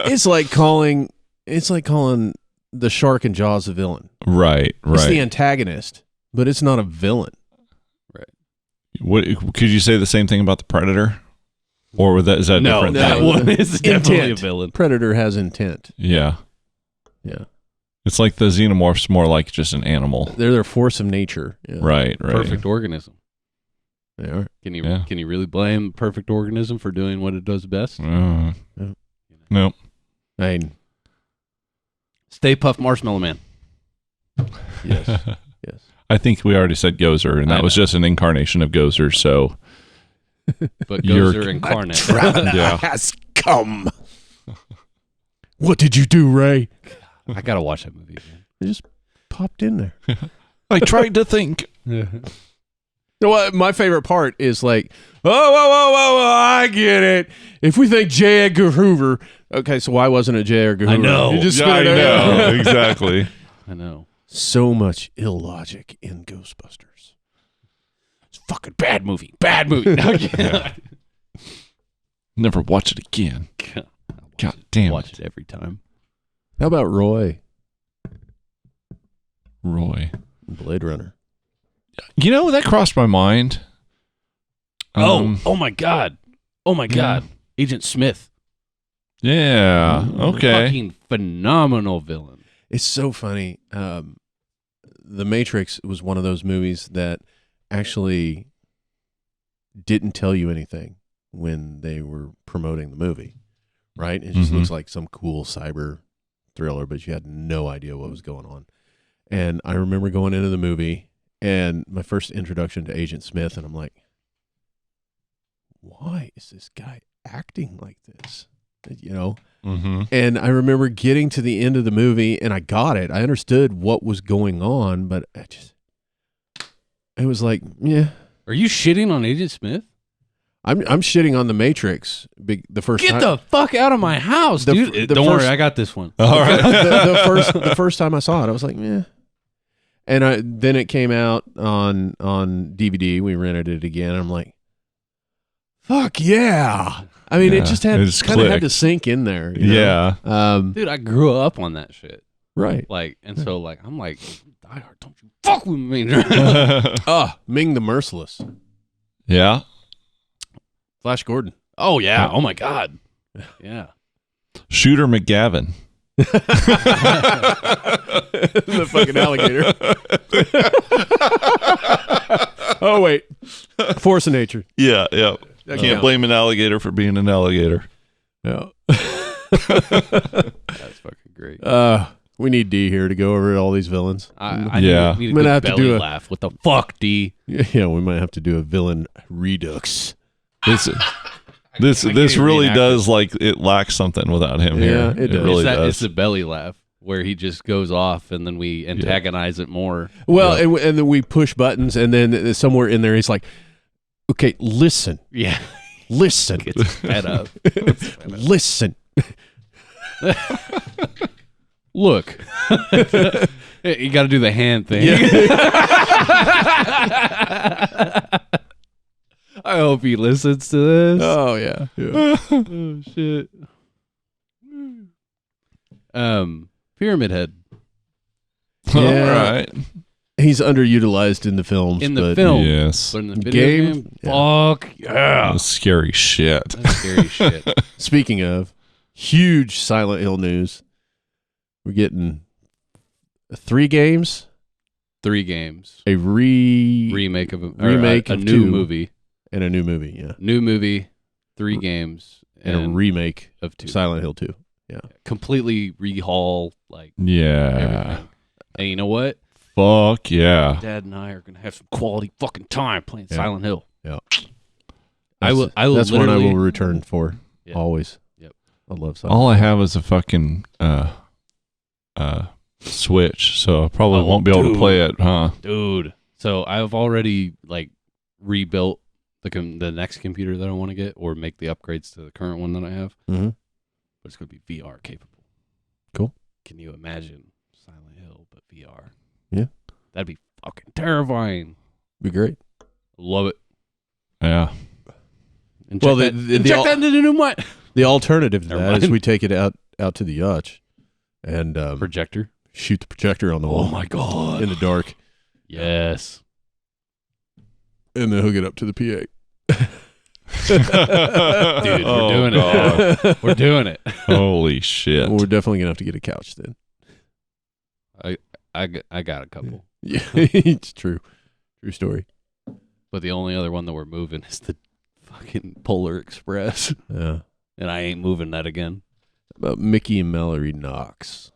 It's like calling the shark in Jaws a villain. Right. It's the antagonist, but it's not a villain. What could you say the same thing about the Predator? Or is that a No, different that thing? one is definitely Intent. a villain. Predator has intent. Yeah. Yeah. It's like the xenomorph's more like just an animal. They're their force of nature. Yeah. Right. Perfect organism. They are. Can you really blame perfect organism for doing what it does best? Yeah. No. I mean, Stay Puft Marshmallow Man. yes. Yes. I think we already said Gozer, and that was just an incarnation of Gozer, so But You're- Gozer incarnate. yeah. has come. What did you do, Ray? I gotta watch that movie again. It just popped in there. I tried to think. You know what? My favorite part is like, whoa, I get it. If we think J. Edgar Hoover, okay, so why wasn't it J. Edgar Hoover? I know. You just Yeah, spit I it out. know. Exactly. I know. So much illogic in Ghostbusters. It's a fucking bad movie. Bad movie. No, Never watch it again. God damn watch it. it every time. How about Roy? Roy. Blade Runner. You know, that crossed my mind. Oh my God. Oh my God. Agent Smith. Yeah. Okay. Fucking phenomenal villain. It's so funny. The Matrix was one of those movies that actually didn't tell you anything when they were promoting the movie, right? It just looks like some cool cyber thriller, but you had no idea what was going on. And I remember going into the movie and my first introduction to Agent Smith, and I'm like, why is this guy acting like this? You know? And I remember getting to the end of the movie and I got it. I understood what was going on, but it was like, yeah. Are you shitting on Agent Smith? I'm shitting on the Matrix. The first Get time. the fuck out of my house, The- dude. the Don't first- worry, I got this one. All right. the first time I saw it, I was like, yeah. And then it came out on DVD. We rented it again. And I'm like, fuck yeah. I mean, Yeah, it just it kind of just had clicked. to sink in there. You know? Yeah. Dude, I grew up on that shit. Right. Like, and so like I'm like, Die Hard, don't you fuck with me. Ming the Merciless. Yeah. Flash Gordon. Oh yeah. Oh my God. Yeah. Shooter McGavin. The fucking alligator. Oh, wait. Force of nature. Yeah. Yeah. That Can't counts. blame an alligator for being an alligator. Yeah. That's fucking great. We need D here to go over all these villains. I Yeah. need a I'm gonna good have to belly do a- laugh. What the fuck, D? Yeah, we might have to do a villain redux. This I can't even really reenact does like it lacks something without him Yeah, here. it does. really It's does. the belly laugh where he just goes off and then we antagonize it more. Well, and then we push buttons, and then somewhere in there, he's like, okay, listen, Yeah. listen, Gets fed up. listen. Look. You got to do the hand thing. I hope he listens to this. Oh, yeah. Yeah. Oh shit. Pyramid Head. All Yeah. right. He's underutilized in the films. In the but film. Yes. But in the video game, fuck yeah. That's scary shit. That's scary shit. Speaking of huge Silent Hill news, we're getting 3 games. 3 games. A Remake of a of new 2, movie. and a new movie, yeah. New movie, 3 games, And a remake of 2. Silent Hill 2. Yeah. Completely rehaul Yeah. everything. And you know what? Fuck yeah. Dad and I are gonna have some quality fucking time playing Yeah. Silent Hill. Yeah. I will That's one I literally- will return for. Yeah. Always. Yep. I love Silent All I have is a fucking Switch, so I probably Oh, won't be able dude. to play it, huh? Dude. So I've already rebuilt the next computer that I want to get, or make the upgrades to the current one that I have. Mm-hmm. But it's gonna be VR capable. Cool. Can you imagine Silent Hill but VR? Yeah. That'd be fucking terrifying. Be great. Love it. Yeah. And Well, check the that into the new mic. The alternative to Never that is mind. we take it out to the yacht and Projector. shoot the projector on the wall. Oh my god. In the dark, Yes. and then hook it up to the PA. Dude, we're doing it. We're doing it. Holy shit. Well, we're definitely gonna have to get a couch then. I got a couple. Yeah, it's true. True story. But the only other one that we're moving is the fucking Polar Express. Yeah. And I ain't moving that again. About Mickey and Mallory Knox.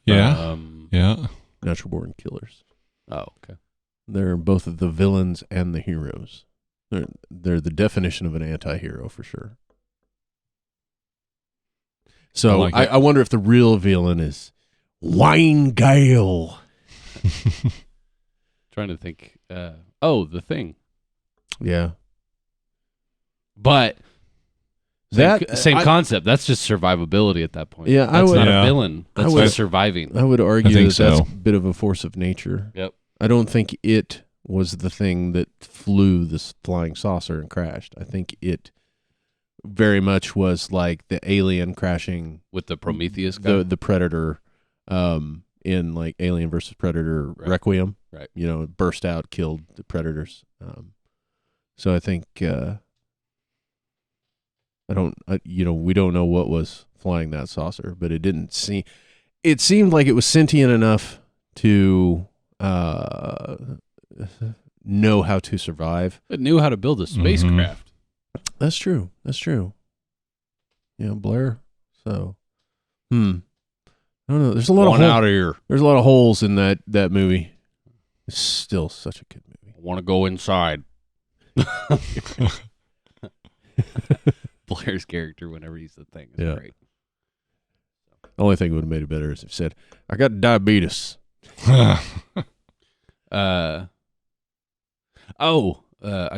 Yeah. Yeah. Natural born killers. Oh, okay. They're both the villains and the heroes. They're the definition of an anti-hero for sure. So I like it. I wonder if the real villain is Wine Gale. Trying to think. The Thing. Yeah. But That same I- concept. That's just survivability at that point. Yeah, I that's would- not Yeah. a villain. I That's would- just surviving. I would argue think that that's so. a bit of a force of nature. Yep. I don't think it was the thing that flew this flying saucer and crashed. I think it very much was like the alien crashing With the Prometheus guy. the Predator in like Alien versus Predator Right. Requiem. Right. You know, it burst out, killed the predators. So I think we don't know what was flying that saucer, but it didn't seem. It seemed like it was sentient enough to know how to survive. It knew how to build a spacecraft. That's true. That's true. Yeah, Blair. So, I don't know. There's a lot One of out of here. there's a lot of holes in that movie. It's still such a good movie. I want to go inside. Blair's character, whenever he's the Thing, is Yeah. great. The only thing that would have made it better is if it said, "I got diabetes." I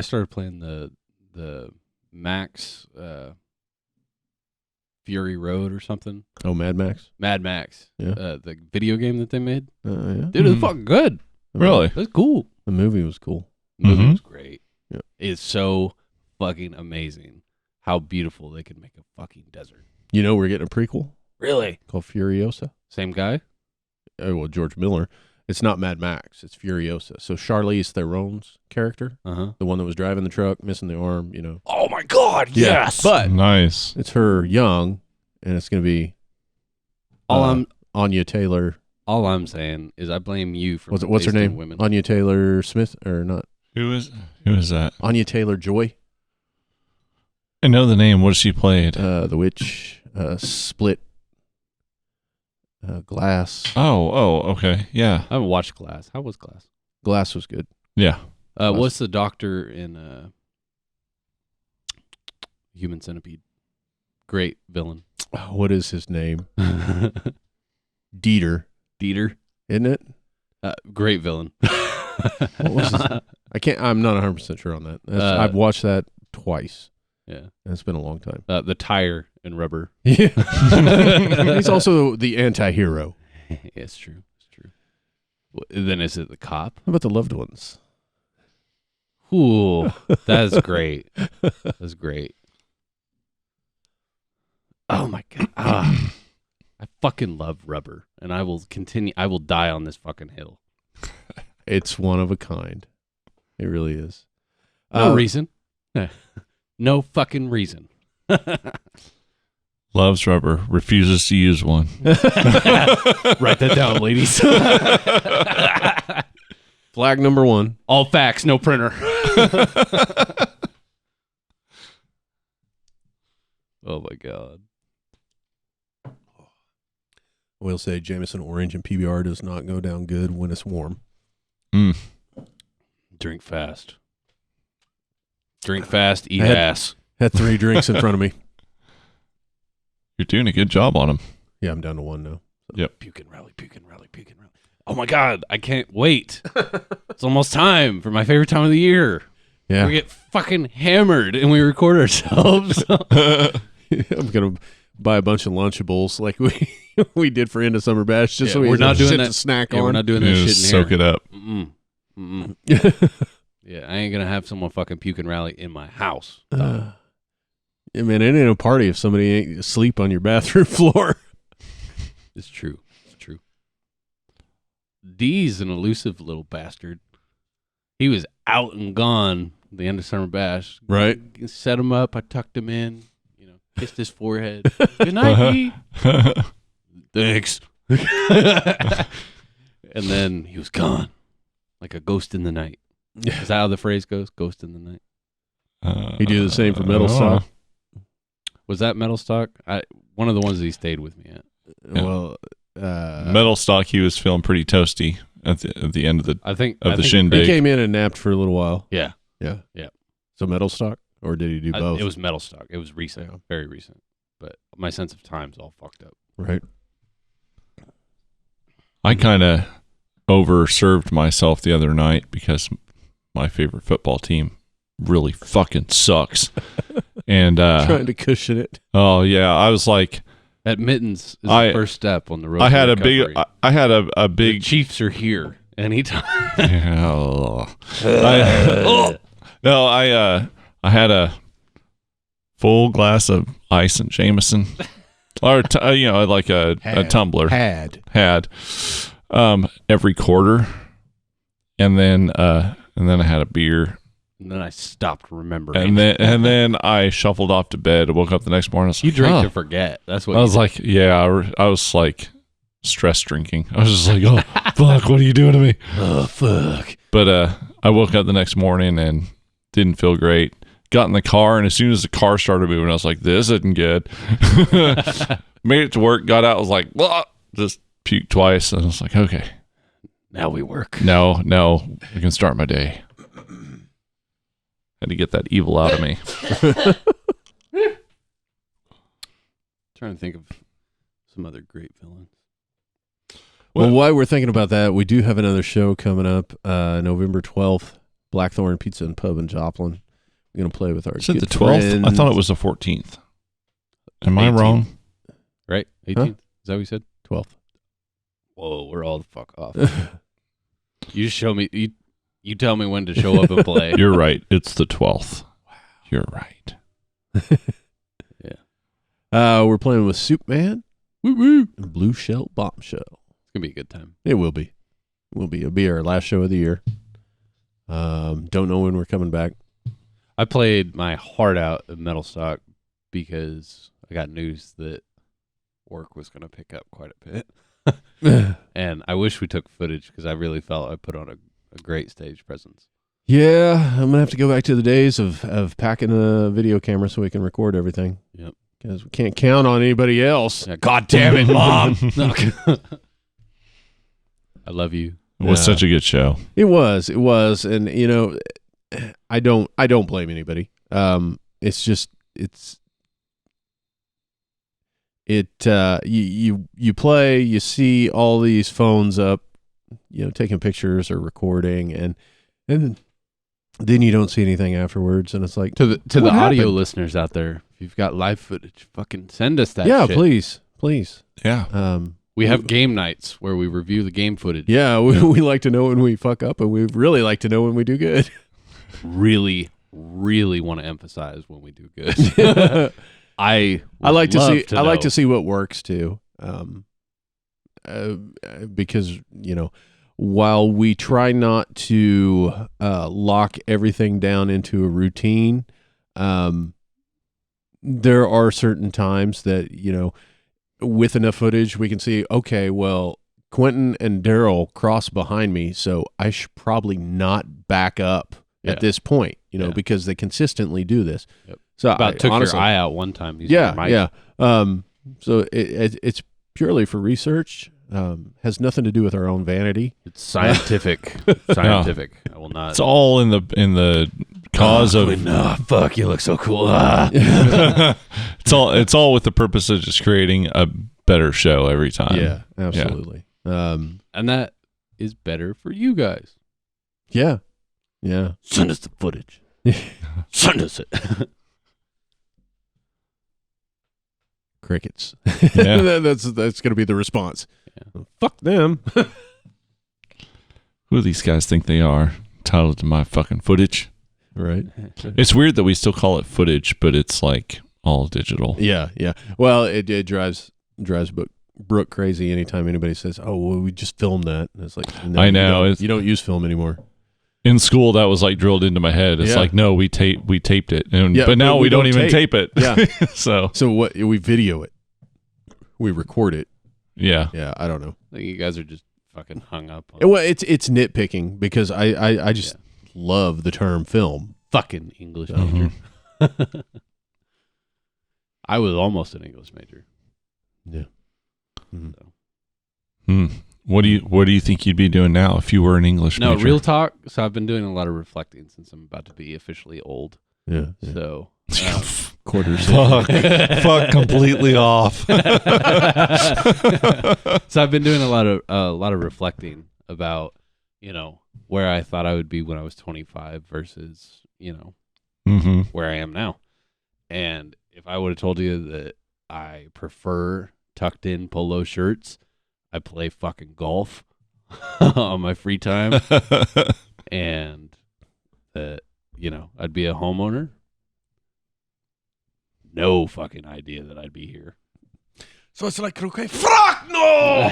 started playing the Max Fury Road or something. Oh, Mad Max. Mad Max. Yeah. The video game that they made. Yeah. Dude, it's Mhm. fucking good. Really? That's cool. The movie was cool. The movie Mhm. was great. Yeah. It's so fucking amazing how beautiful they could make a fucking desert. You know, we're getting a prequel Really? called Furiosa. Same guy? Oh, well, George Miller. It's not Mad Max. It's Furiosa. So Charlize Theron's character, Uh-huh. the one that was driving the truck, missing the arm, you know. Oh my god, Yeah. yes! But Nice. it's her young, and it's going to be Anya Taylor. All I'm saying is I blame you for What's her wasting name? women. Anya Taylor Smith, or not? Who is that? Anya Taylor Joy, I know the name. What has she played? the witch, Split, Glass. Oh, okay. Yeah. I haven't watched Glass. How was Glass? Glass was good. Yeah. What's the doctor in Human Centipede? Great villain. Oh, what is his name? Dieter, Dieter. isn't it? Great villain. What was his? I'm not 100% sure on that. I've watched that twice. Yeah. And it's been a long time. The tire and rubber. Yeah. He's also the anti-hero. Yeah, it's true. It's true. Then is it the cop? How about the loved ones? Ooh, that's great. That's great. Oh my god. I fucking love rubber, and I will continue. I will die on this fucking hill. It's one of a kind. It really is. No reason. No fucking reason. Loves rubber, refuses to use one. Write that down, ladies. Flag number 1. All facts, no printer. Oh my god. We'll say Jameson Orange and PBR does not go down good when it's warm. Drink fast. Drink fast, eat ass. Had 3 drinks in front of me. You're doing a good job on them. Yeah, I'm down to 1 now. Yep. Puke and rally, puke and rally, puke and rally. Oh my god, I can't wait. It's almost time for my favorite time of the year. Yeah. We get fucking hammered and we record ourselves. I'm going to buy a bunch of Lunchables like we did for End of Summer Bash just so we we're not doing shit that to snack We're on. not doing that shit in Soak here. it up. Yeah, I ain't gonna have someone fucking puke and rally in my house. Yeah, man, it ain't a party if somebody ain't asleep on your bathroom floor. It's true. It's true. D's an elusive little bastard. He was out and gone at the End of Summer Bash. Right. Set him up. I tucked him in. Kissed his forehead. Good night, D. Thanks. And then he was gone, like a ghost in the night. Is that how the phrase goes? Ghost in the night. He do the same for Metal Stock. Was that Metal Stock? One of the ones that he stayed with me at. Yeah. Well, Metal Stock, he was feeling pretty toasty at the end of the I think the he shindig. came in and napped for a little while. Yeah. So Metal Stock, or did he do both? It was Metal Stock. It was recent, very recent. But my sense of time's all fucked up. right. I kind of overserved myself the other night because my favorite football team really fucking sucks. And Trying to cushion it. oh yeah, I was like, Admittance is the first step on the road. I had to a big, recovery. I had a The big. Chiefs are here anytime. No, I had a full glass of ice and Jameson, or like a tumbler. Had. Every quarter, and then I had a beer, And then I stopped remembering. and then I shuffled off to bed. I woke up the next morning. I was You like, drink "Oh." to forget. That's what I was like, yeah, I was like stress drinking. I was just like, oh fuck, what are you doing to me? oh fuck. But I woke up the next morning and didn't feel great. Got in the car, and as soon as the car started moving, I was like, this isn't good. Made it to work, got out, was like, blah, just puked twice. And I was like, okay, Now we work. no, I can start my day. Had to get that evil out of me. Trying to think of some other great villains. Well, while we're thinking about that, we do have another show coming up November 12th, Blackthorn Pizza and Pub in Joplin. We're going to play with our Is it good the 12th? friends. I thought it was the 14th. Am I 18th. wrong? Right? 18th? Huh? Is that what you said? 12th. Whoa, we're all the fuck off. You just show me. You tell me when to show up and play. You're right. It's the 12th. You're right. We're playing with Soup Man, and Blue Shell Bombshell. It's gonna be a good time. It will be. It'll be our last show of the year. Don't know when we're coming back. I played my heart out at Metal Stock because I got news that work was gonna pick up quite a bit. And I wish we took footage because I really felt I put on a great stage presence. Yeah, I'm gonna have to go back to the days of packing a video camera so we can record everything. Yep. Because we can't count on anybody else. Yeah, God damn it, Mom! No. I love you. It was such a good show. It was, and I don't blame anybody. It's just you play, you see all these phones up, taking pictures or recording, and then you don't see anything afterwards, and it's like To the what audio happened? listeners out there, if you've got live footage, fucking send us that. Yeah, shit. please. Yeah. We have game nights where we review the game footage. Yeah, we like to know when we fuck up, and we really like to know when we do good. Really, really want to emphasize when we do good. I I like to love see. I like know. to see what works too. because while we try not to lock everything down into a routine, there are certain times that with enough footage we can see, okay, well, Quentin and Daryl cross behind me, so I should probably not back up at this point, because they consistently do this. Yep. So About took honestly, your eye out one time. yeah. So it's purely for research. Has nothing to do with our own vanity. It's scientific. Scientific. I will not. It's all in the cause of. Fuck, you look so cool. It's all with the purpose of just creating a better show every time. Yeah, absolutely. And that is better for you guys. Yeah. Send us the footage. Send us it. Crickets. Yeah. that's going to be the response. Yeah. Fuck them. Who do these guys think they are? Entitled to my fucking footage. Right. It's weird that we still call it footage, but it's like all digital. Yeah. Well, it drives Brooke crazy anytime anybody says, "Oh, well, we just filmed that." And it's like, no, I know you don't use film anymore. In school, that was like drilled into my head. It's like, no, we taped it, but now we don't even tape it. Yeah. So what? We video it, we record it. Yeah. I don't know. I think you guys are just fucking hung up on Well, it's nitpicking because I just love the term film. fucking English major. I was almost an English major. Yeah. So. What do you think you'd be doing now if you were an English No, major? real talk. So I've been doing a lot of reflecting since I'm about to be officially old. Yeah. So Quarters. Fuck completely off. so I've been doing a lot of reflecting about where I thought I would be when I was 25 versus where I am now. And if I would have told you that I prefer tucked in polo shirts, I play fucking golf on my free time, and that I'd be a homeowner. No fucking idea that I'd be here. So it's like, okay, fuck no!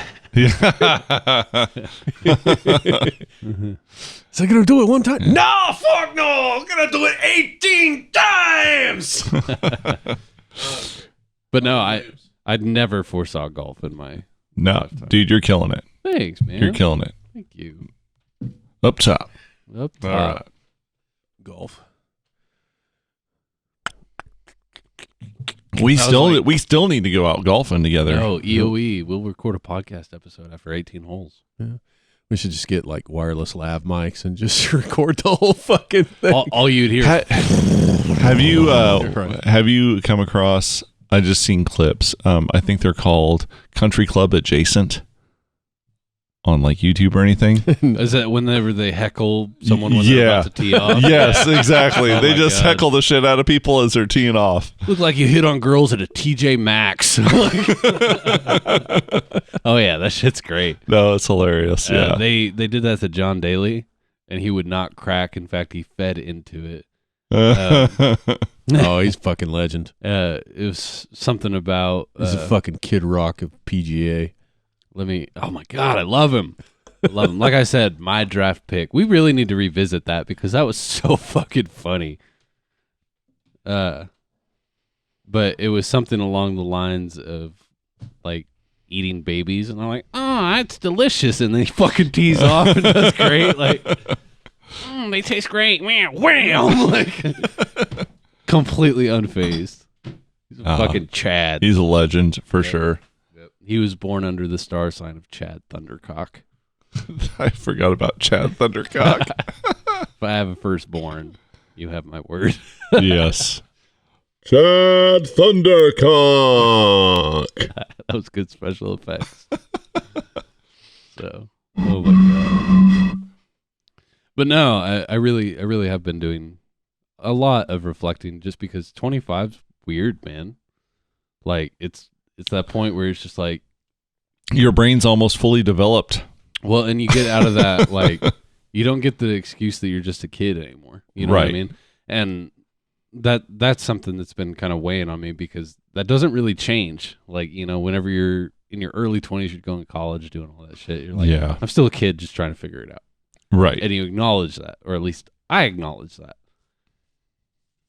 So I'm going to do it one time? No, fuck no! I'm going to do it 18 times! But no, I'd never foresaw golf in my lifetime. Dude, you're killing it. Thanks, man. You're killing it. Thank you. Up top. Up top. All right. Golf. We still need to go out golfing together. No, EOE. We'll record a podcast episode after 18 holes. Yeah. We should just get like wireless lav mics and just record the whole fucking thing. All you'd hear. Have you come across? I just seen clips. I think they're called Country Club Adjacent on like YouTube or anything. Is that whenever they heckle someone when they're about to tee off? Yes, exactly. Oh They my just God. heckle the shit out of people as they're teeing off. Look like you hit on girls at a TJ Maxx. Oh yeah, that shit's great. No, it's hilarious. Yeah. They did that to John Daly, and he would not crack. In fact, he fed into it. Oh, he's a fucking legend. It was something about. He's a fucking Kid Rock of PGA. Oh my God, I love him. Like I said, my draft pick. We really need to revisit that because that was so fucking funny. But it was something along the lines of like eating babies, and I'm like, oh, that's delicious, and then he fucking tees off, and that's great. Like, they taste great, man. Wham! Like, completely unfazed. He's a fucking Chad. He's a legend for sure. He was born under the star sign of Chad Thundercock. I forgot about Chad Thundercock. If I have a firstborn, you have my word. Yes. Chad Thundercock. That was good special effects. So, oh my God. But no, I really have been doing a lot of reflecting just because 25's weird, man. Like it's that point where it's just like Your brain's almost fully developed. well, and you get out of that like you don't get the excuse that you're just a kid anymore. You know what I Right. mean? And that's something that's been kind of weighing on me because that doesn't really change. Like, whenever you're in your early 20s, you're going to college, doing all that shit. You're like, Yeah. I'm still a kid just trying to figure it out. Right. And you acknowledge that, or at least I acknowledge that.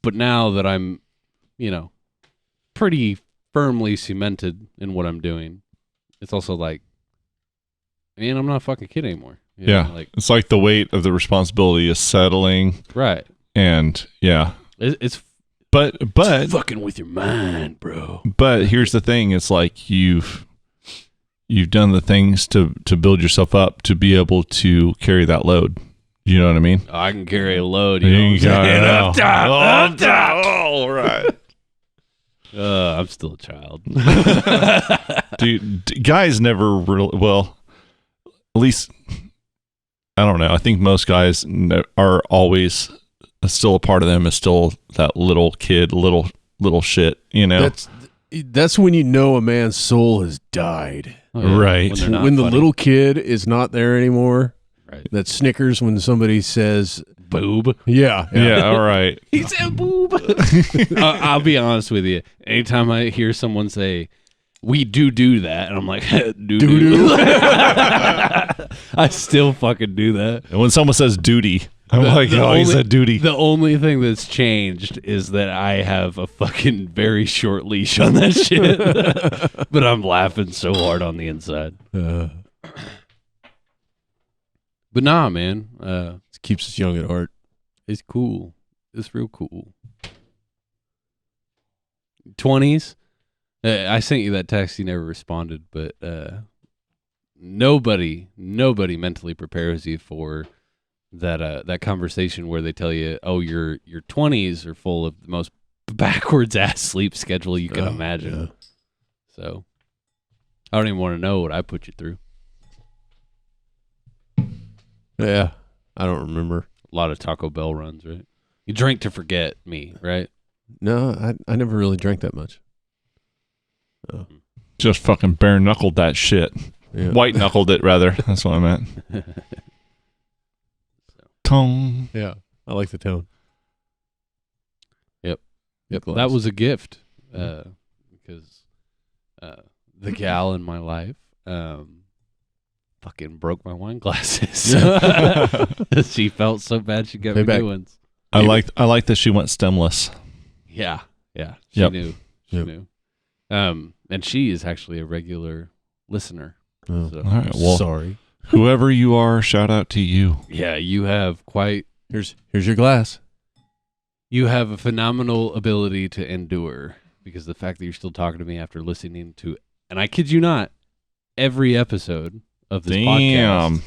But now that I'm, pretty firmly cemented in what I'm doing, it's also like, man, I'm not a fucking kid anymore. Like, it's like the weight of the responsibility is settling. Right. And It's but fucking with your mind, bro. But here's the thing: it's like you've done the things to build yourself up to be able to carry that load. You know what I mean? I can carry a load. Up top. All right. I'm still a child. Dude, guys never really, well, at least, I don't know. I think most guys are always, still a part of them is still that little kid, little shit, That's when you know a man's soul has died. Oh, yeah. Right. When the little kid is not there anymore. Right. That snickers when somebody says boob. Yeah. All right. He said boob. I'll be honest with you. Anytime I hear someone say, we do that, and I'm like, doo-doo. I still fucking do that. And when someone says duty, I'm like, he said duty. The only thing that's changed is that I have a fucking very short leash on that shit. But I'm laughing so hard on the inside. But nah, man. It keeps us young at heart. It's cool. It's real cool. 20s. I sent you that text. You never responded, but nobody mentally prepares you for that conversation where they tell you, oh, your 20s are full of the most backwards ass sleep schedule you can imagine. Yeah. So I don't even want to know what I put you through. Yeah. I don't remember. A lot of Taco Bell runs, right? You drink to forget me, right? No, I never really drank that much. Oh. Just fucking bare knuckled that shit. Yeah. White knuckled it, rather. That's what I meant. Tone. Yeah. I like the tone. Yep. Glass. That was a gift because the gal in my life fucking broke my wine glasses. She felt so bad she got me new ones. I like that she went stemless. Yeah. She knew. She Yep. knew. And she is actually a regular listener. Oh. So. All right. Well, sorry. Whoever you are, shout out to you. Yeah, you have Here's your glass. you have a phenomenal ability to endure, because the fact that you're still talking to me after listening to, and I kid you not, every episode of this podcast.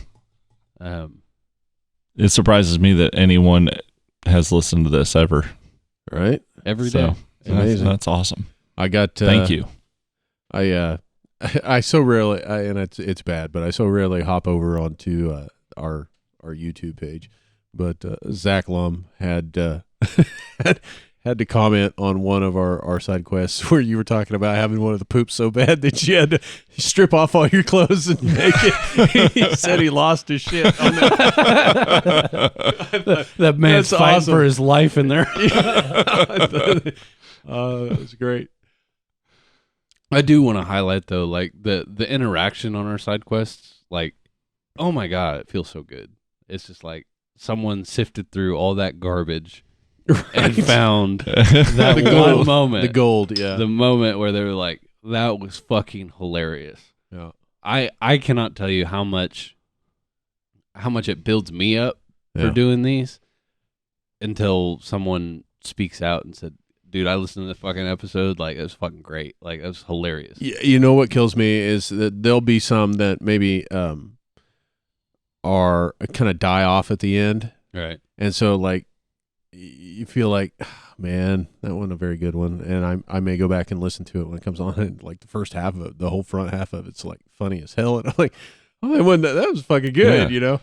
It surprises me that anyone has listened to this ever. Right? Every day. Amazing. That's awesome. I got Thank you. I so rarely, and it's bad, but I so rarely hop over onto our YouTube page. But Zach Lum had had to comment on one of our side quests where you were talking about having one of the poops so bad that you had to strip off all your clothes and make it. He said he lost his shit on that. That man's That's fighting awesome. for his life in there. That was great. I do want to highlight though, like the interaction on our side quests. Like, oh my god, it feels so good. It's just like someone sifted through all that garbage and found that The one gold. moment, The gold, yeah. the moment where they were like, "That was fucking hilarious." Yeah. I cannot tell you how much it builds me up for Yeah. doing these until someone speaks out and said, dude, I listened to the fucking episode. Like, it was fucking great. Like, it was hilarious. You know what kills me is that there'll be some that maybe are kind of die off at the end. Right. And so, like, you feel like, man, that wasn't a very good one. And I may go back and listen to it when it comes on. And, like, the first half of it, the whole front half of it's, like, funny as hell. And I'm like, oh, that was fucking good, Yeah. you know?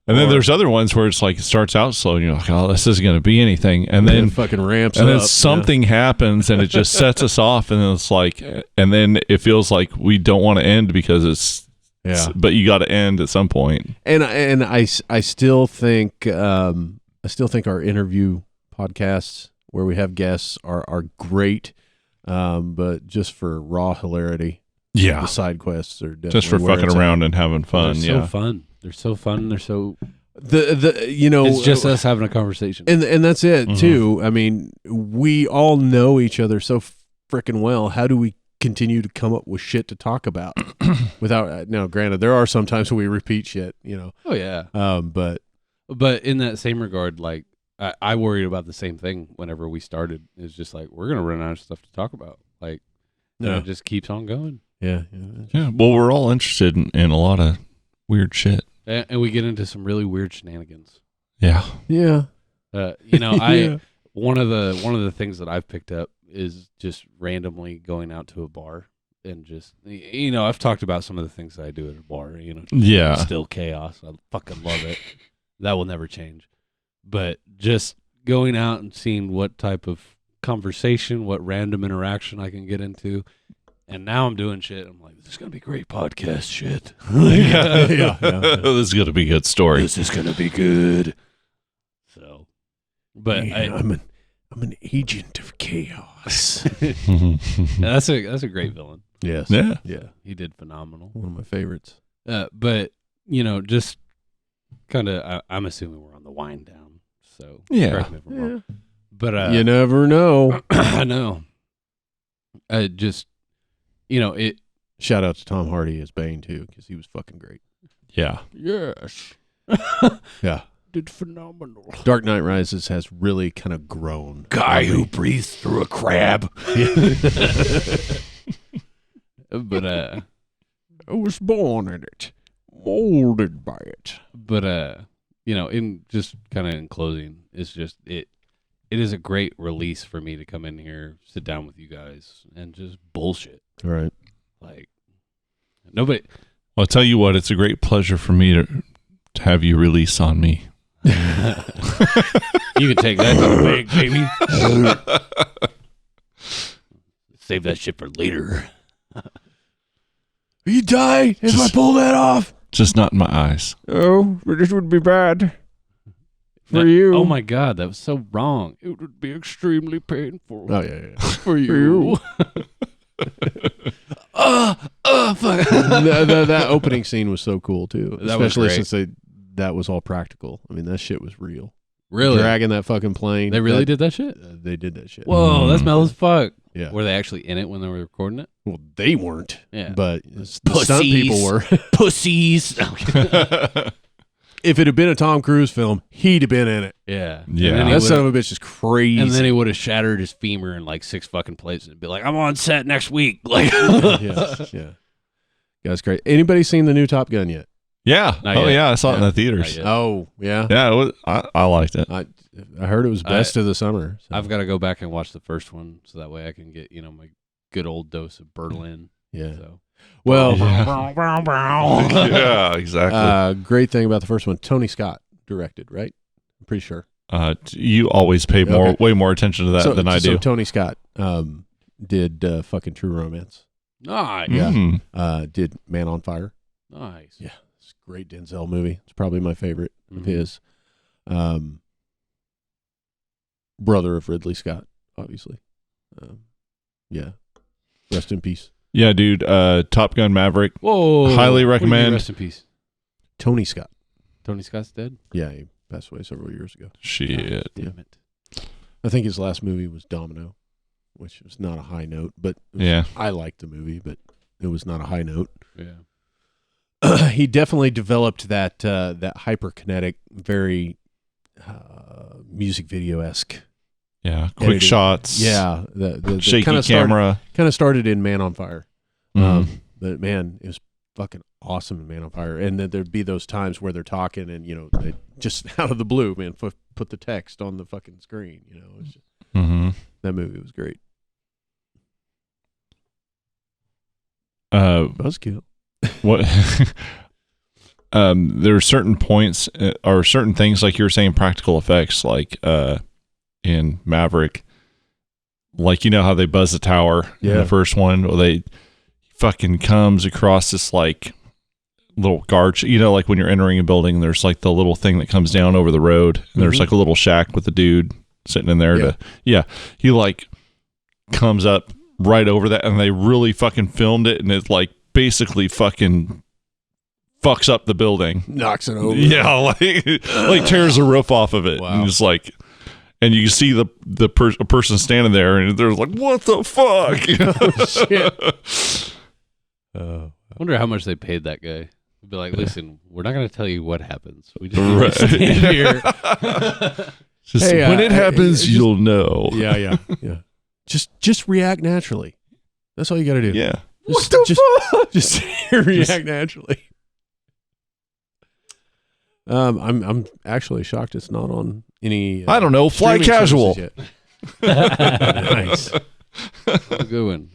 And then there's other ones where it's like it starts out slow and you're like, oh, this isn't going to be anything. And then it fucking ramps and up. then something happens and it just sets us off. And then it's like, and then it feels like we don't want to end because but you got to end at some point. And I still think our interview podcasts where we have guests are great, but just for raw hilarity. Yeah. The side quests are definitely Just for where fucking it's around and having fun. They're Yeah. so fun. They're so fun. They're so. It's just us having a conversation. and that's it Mhm. too. I mean, we all know each other so freaking well. How do we continue to come up with shit to talk about without? Now, granted, there are some times we repeat shit, Oh yeah. but In that same regard, like I worried about the same thing whenever we started. It's just like we're gonna run out of stuff to talk about. Like, and it just keeps on going. yeah. Yeah. Well, we're all interested in a lot of weird shit. And we get into some really weird shenanigans. Yeah. Yeah. I one of the things that I've picked up is just randomly going out to a bar and just I've talked about some of the things that I do at a bar. Yeah. Still chaos. I fucking love it. That will never change. But just going out and seeing what type of conversation, what random interaction I can get into. And now I'm doing shit. I'm like, this is going to be great podcast shit. Yeah. This is going to be a good story. This is going to be good. So, but I'm an agent of chaos. that's a great villain. Yes. Yeah. Yeah. He did phenomenal. One of my favorites. But, just kind of, I'm assuming we're on the wind down. So, Yeah. correct me if I'm wrong. But, You never know. I know. It. Shout out to Tom Hardy as Bane too, because he was fucking great. Yeah. Yes. Yeah. Did phenomenal. Dark Knight Rises has really kind of grown. Guy who breathes through a crab. But I was born in it, molded by it. But in just kind of in closing, it's just it is a great release for me to come in here, sit down with you guys, and just bullshit. All right. Like nobody. Well, I'll tell you what, it's a great pleasure for me to have you release on me. You can take that to the bank, baby. Save that shit for later. You die if I pull that off. Just not in my eyes. Oh, but this would be bad for That- you. Oh my god, that was so wrong. It would be extremely painful Oh yeah. for you. Fuck. That opening scene was so cool too, That was especially great. since that was all practical. I mean, that shit was real. Really? Dragging that fucking plane. They really did that shit? They did that shit. Whoa, that's metal as fuck. Yeah. Were they actually in it when they were recording it? Well, they weren't. Yeah. But the stunt people were. Pussies. If it had been a Tom Cruise film, he'd have been in it. Yeah. Yeah. And then, That son of a bitch is crazy. and then he would have shattered his femur in like 6 fucking places and be like, I'm on set next week. Like, yeah. That's great. Anybody seen the new Top Gun yet? Yeah. Not Oh, yet. yeah. I saw it in Yeah. the theaters. Not yet. Oh, yeah. Yeah. It was, I liked it. I heard it was best of the summer. So. I've got to go back and watch the first one so that way I can get, my good old dose of Berlin. Yeah. So. Well, Yeah, exactly. great thing about the first one, Tony Scott directed, right? I'm pretty sure. You always pay way more attention to that than I do. So Tony Scott did fucking True Romance. Nice. Yeah. Mhm. Did Man on Fire. Nice. Yeah. It's a great Denzel movie. It's probably my favorite of Mhm. his. Brother of Ridley Scott, obviously. Yeah. Rest in peace. Yeah, dude. Top Gun Maverick. Whoa. Highly What do you mean, recommend. Rest in peace. Tony Scott. Tony Scott's dead? Yeah, he passed away several years ago. Shit. Damn it. I think his last movie was Domino, which was not a high note, but it was, Yeah. I liked the movie, but it was not a high note. Yeah. He definitely developed that hyperkinetic, very music video-esque. Yeah. Quick editing. shots. Yeah, the Shaky kinda camera. kind of started in Man on Fire. Mhm. But man, it was fucking awesome in Man on Fire. And then there'd be those times where they're talking and, they just out of the blue, man, put the text on the fucking screen. It's just, Mhm. that movie was great. Buzzkill. What? There are certain points or certain things, like you were saying, practical effects, like in Maverick, like how they buzz the tower in Yeah. the first one, or they fucking comes across this like little guard, like when you're entering a building, there's like the little thing that comes down over the road, and there's Mhm. like a little shack with the dude sitting in there. Yeah. He like comes up right over that, and they really fucking filmed it, and it like basically fucking fucks up the building, knocks it over. Yeah, like tears the roof off of it. Wow. And it's like, and you see a person standing there, and they're like, "What the fuck?" Oh, shit. I wonder how much they paid that guy. Be like, listen, we're not going to tell you what happens. We just need to stand here. Just, when it happens, you'll know. Yeah. Just react naturally. That's all you got to do. Yeah. What the fuck? Just react naturally. I'm actually shocked it's not on any. I don't know. Fly casual. Nice. That's a good one.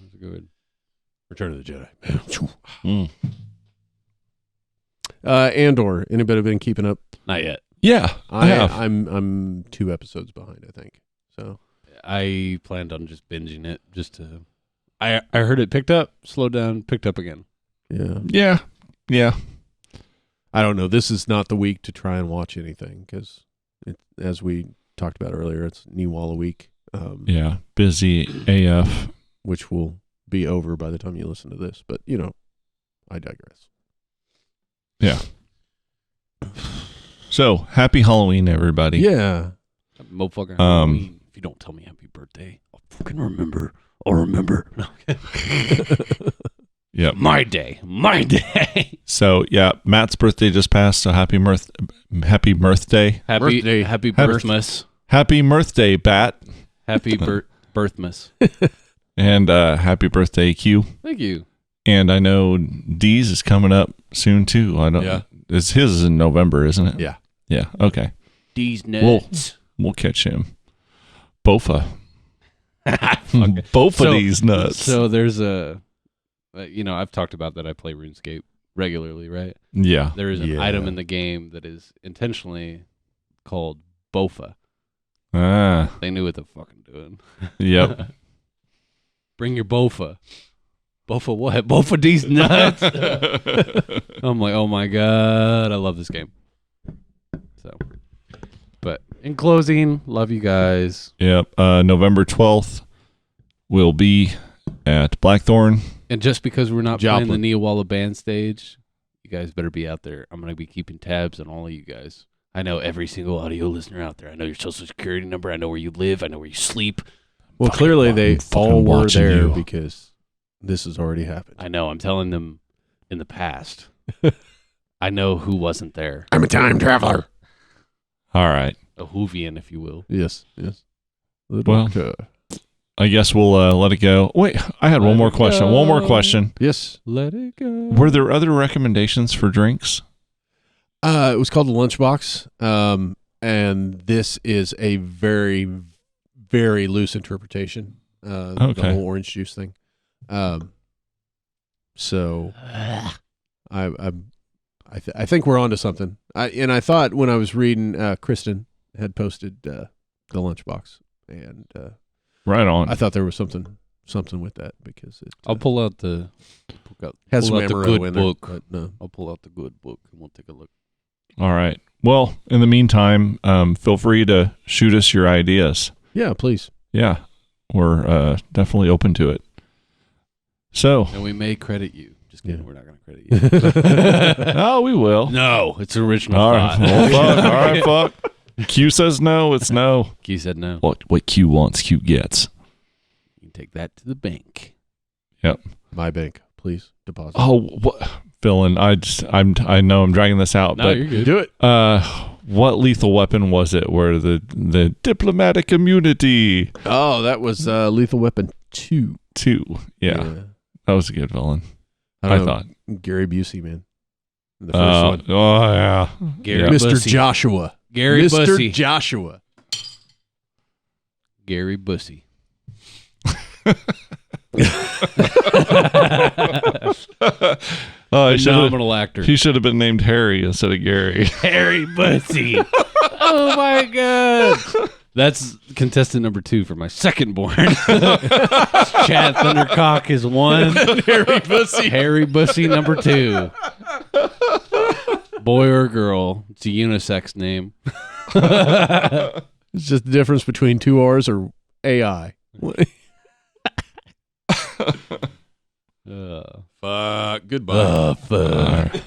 Return of the Jedi. Mm. Andor. Anybody been keeping up? Not yet. Yeah, I have. I'm 2 episodes behind, I think. So I planned on just binging it. Just to, I heard it picked up, slowed down, picked up again. yeah. Yeah. I don't know. This is not the week to try and watch anything because, as we talked about earlier, it's Newalla week. Yeah, busy AF. Which will be over by the time you listen to this. But, I digress. Yeah. So, happy Halloween, everybody. Yeah. Motherfucking Halloween. If you don't tell me happy birthday, I'll fucking remember. I'll remember. No. Yep. My day. So, yeah, Matt's birthday just passed, so happy birthday. Happy birthmas. Happy birthday, Bat. Happy birthmas. And happy birthday, Q. Thank you. And I know D's is coming up soon, too. I don't. Yeah. His is in November, isn't it? Yeah. Yeah, okay. D's nuts. We'll catch him. Bofa. Both of these nuts. So there's I've talked about that I play RuneScape regularly, right? Yeah. There is an item in the game that is intentionally called Bofa. Ah. They knew what they're fucking doing. Yep. Bring your Bofa. Bofa what? Bofa these nuts. I'm like, oh my God, I love this game. So, but in closing, love you guys. Yep. November 12th will be at Blackthorn. And just because we're not Joplin. playing the Neowalla band stage, you guys better be out there. I'm going to be keeping tabs on all of you guys. I know every single audio listener out there. I know your social security number. I know where you live. I know where you sleep. Well, clearly they all were watching there you. because this has already happened. I know. I'm telling them in the past. I know who wasn't there. I'm a time traveler. All right. A Whovian, if you will. Yes. The Well, doctor. I guess we'll let it go. Wait, I had one more question. One more question. Yes. Let it go. Were there other recommendations for drinks? It was called the Lunchbox, and this is a very, very loose interpretation. The whole orange juice thing. So I think we're onto something. I thought when I was reading, Kristen had posted the Lunchbox, and Right on. I thought there was something with that because it. I'll pull out the has some pull out the Amaretto good in there, book. but no. I'll pull out the good book and we'll take a look. All right. Well, in the meantime, feel free to shoot us your ideas. Yeah, please. Yeah, we're definitely open to it. So, And we may credit you. Just kidding. Yeah. We're not going to credit you. oh, we will. No, it's original All right. thought. Well, fuck. All right, fuck. Q says no. It's no. Q said no. What Q wants, Q gets. You can take that to the bank. Yep. My bank, please deposit. Oh, what? Villain. I know I'm dragging this out, No, but you're good. Do it. what lethal weapon was it? Where the diplomatic immunity? Oh, that was Lethal Weapon 2. 2. Yeah, that was a good villain. I I thought. Gary Busey, man. The first one. Oh yeah, Gary Yeah. Mr. Bussey. Joshua. Gary Mr. Bussey. Joshua. Gary Bussey. Oh, Phenomenal actor. he should have been named Harry instead of Gary. Harry Bussey. Oh my God. That's contestant number 2 for my second born. Chad Thundercock is 1. Harry Busey. Harry Bussey number 2. Boy or girl. It's a unisex name. It's just the difference between 2 R's or AI. Fuck. Goodbye. Fuck.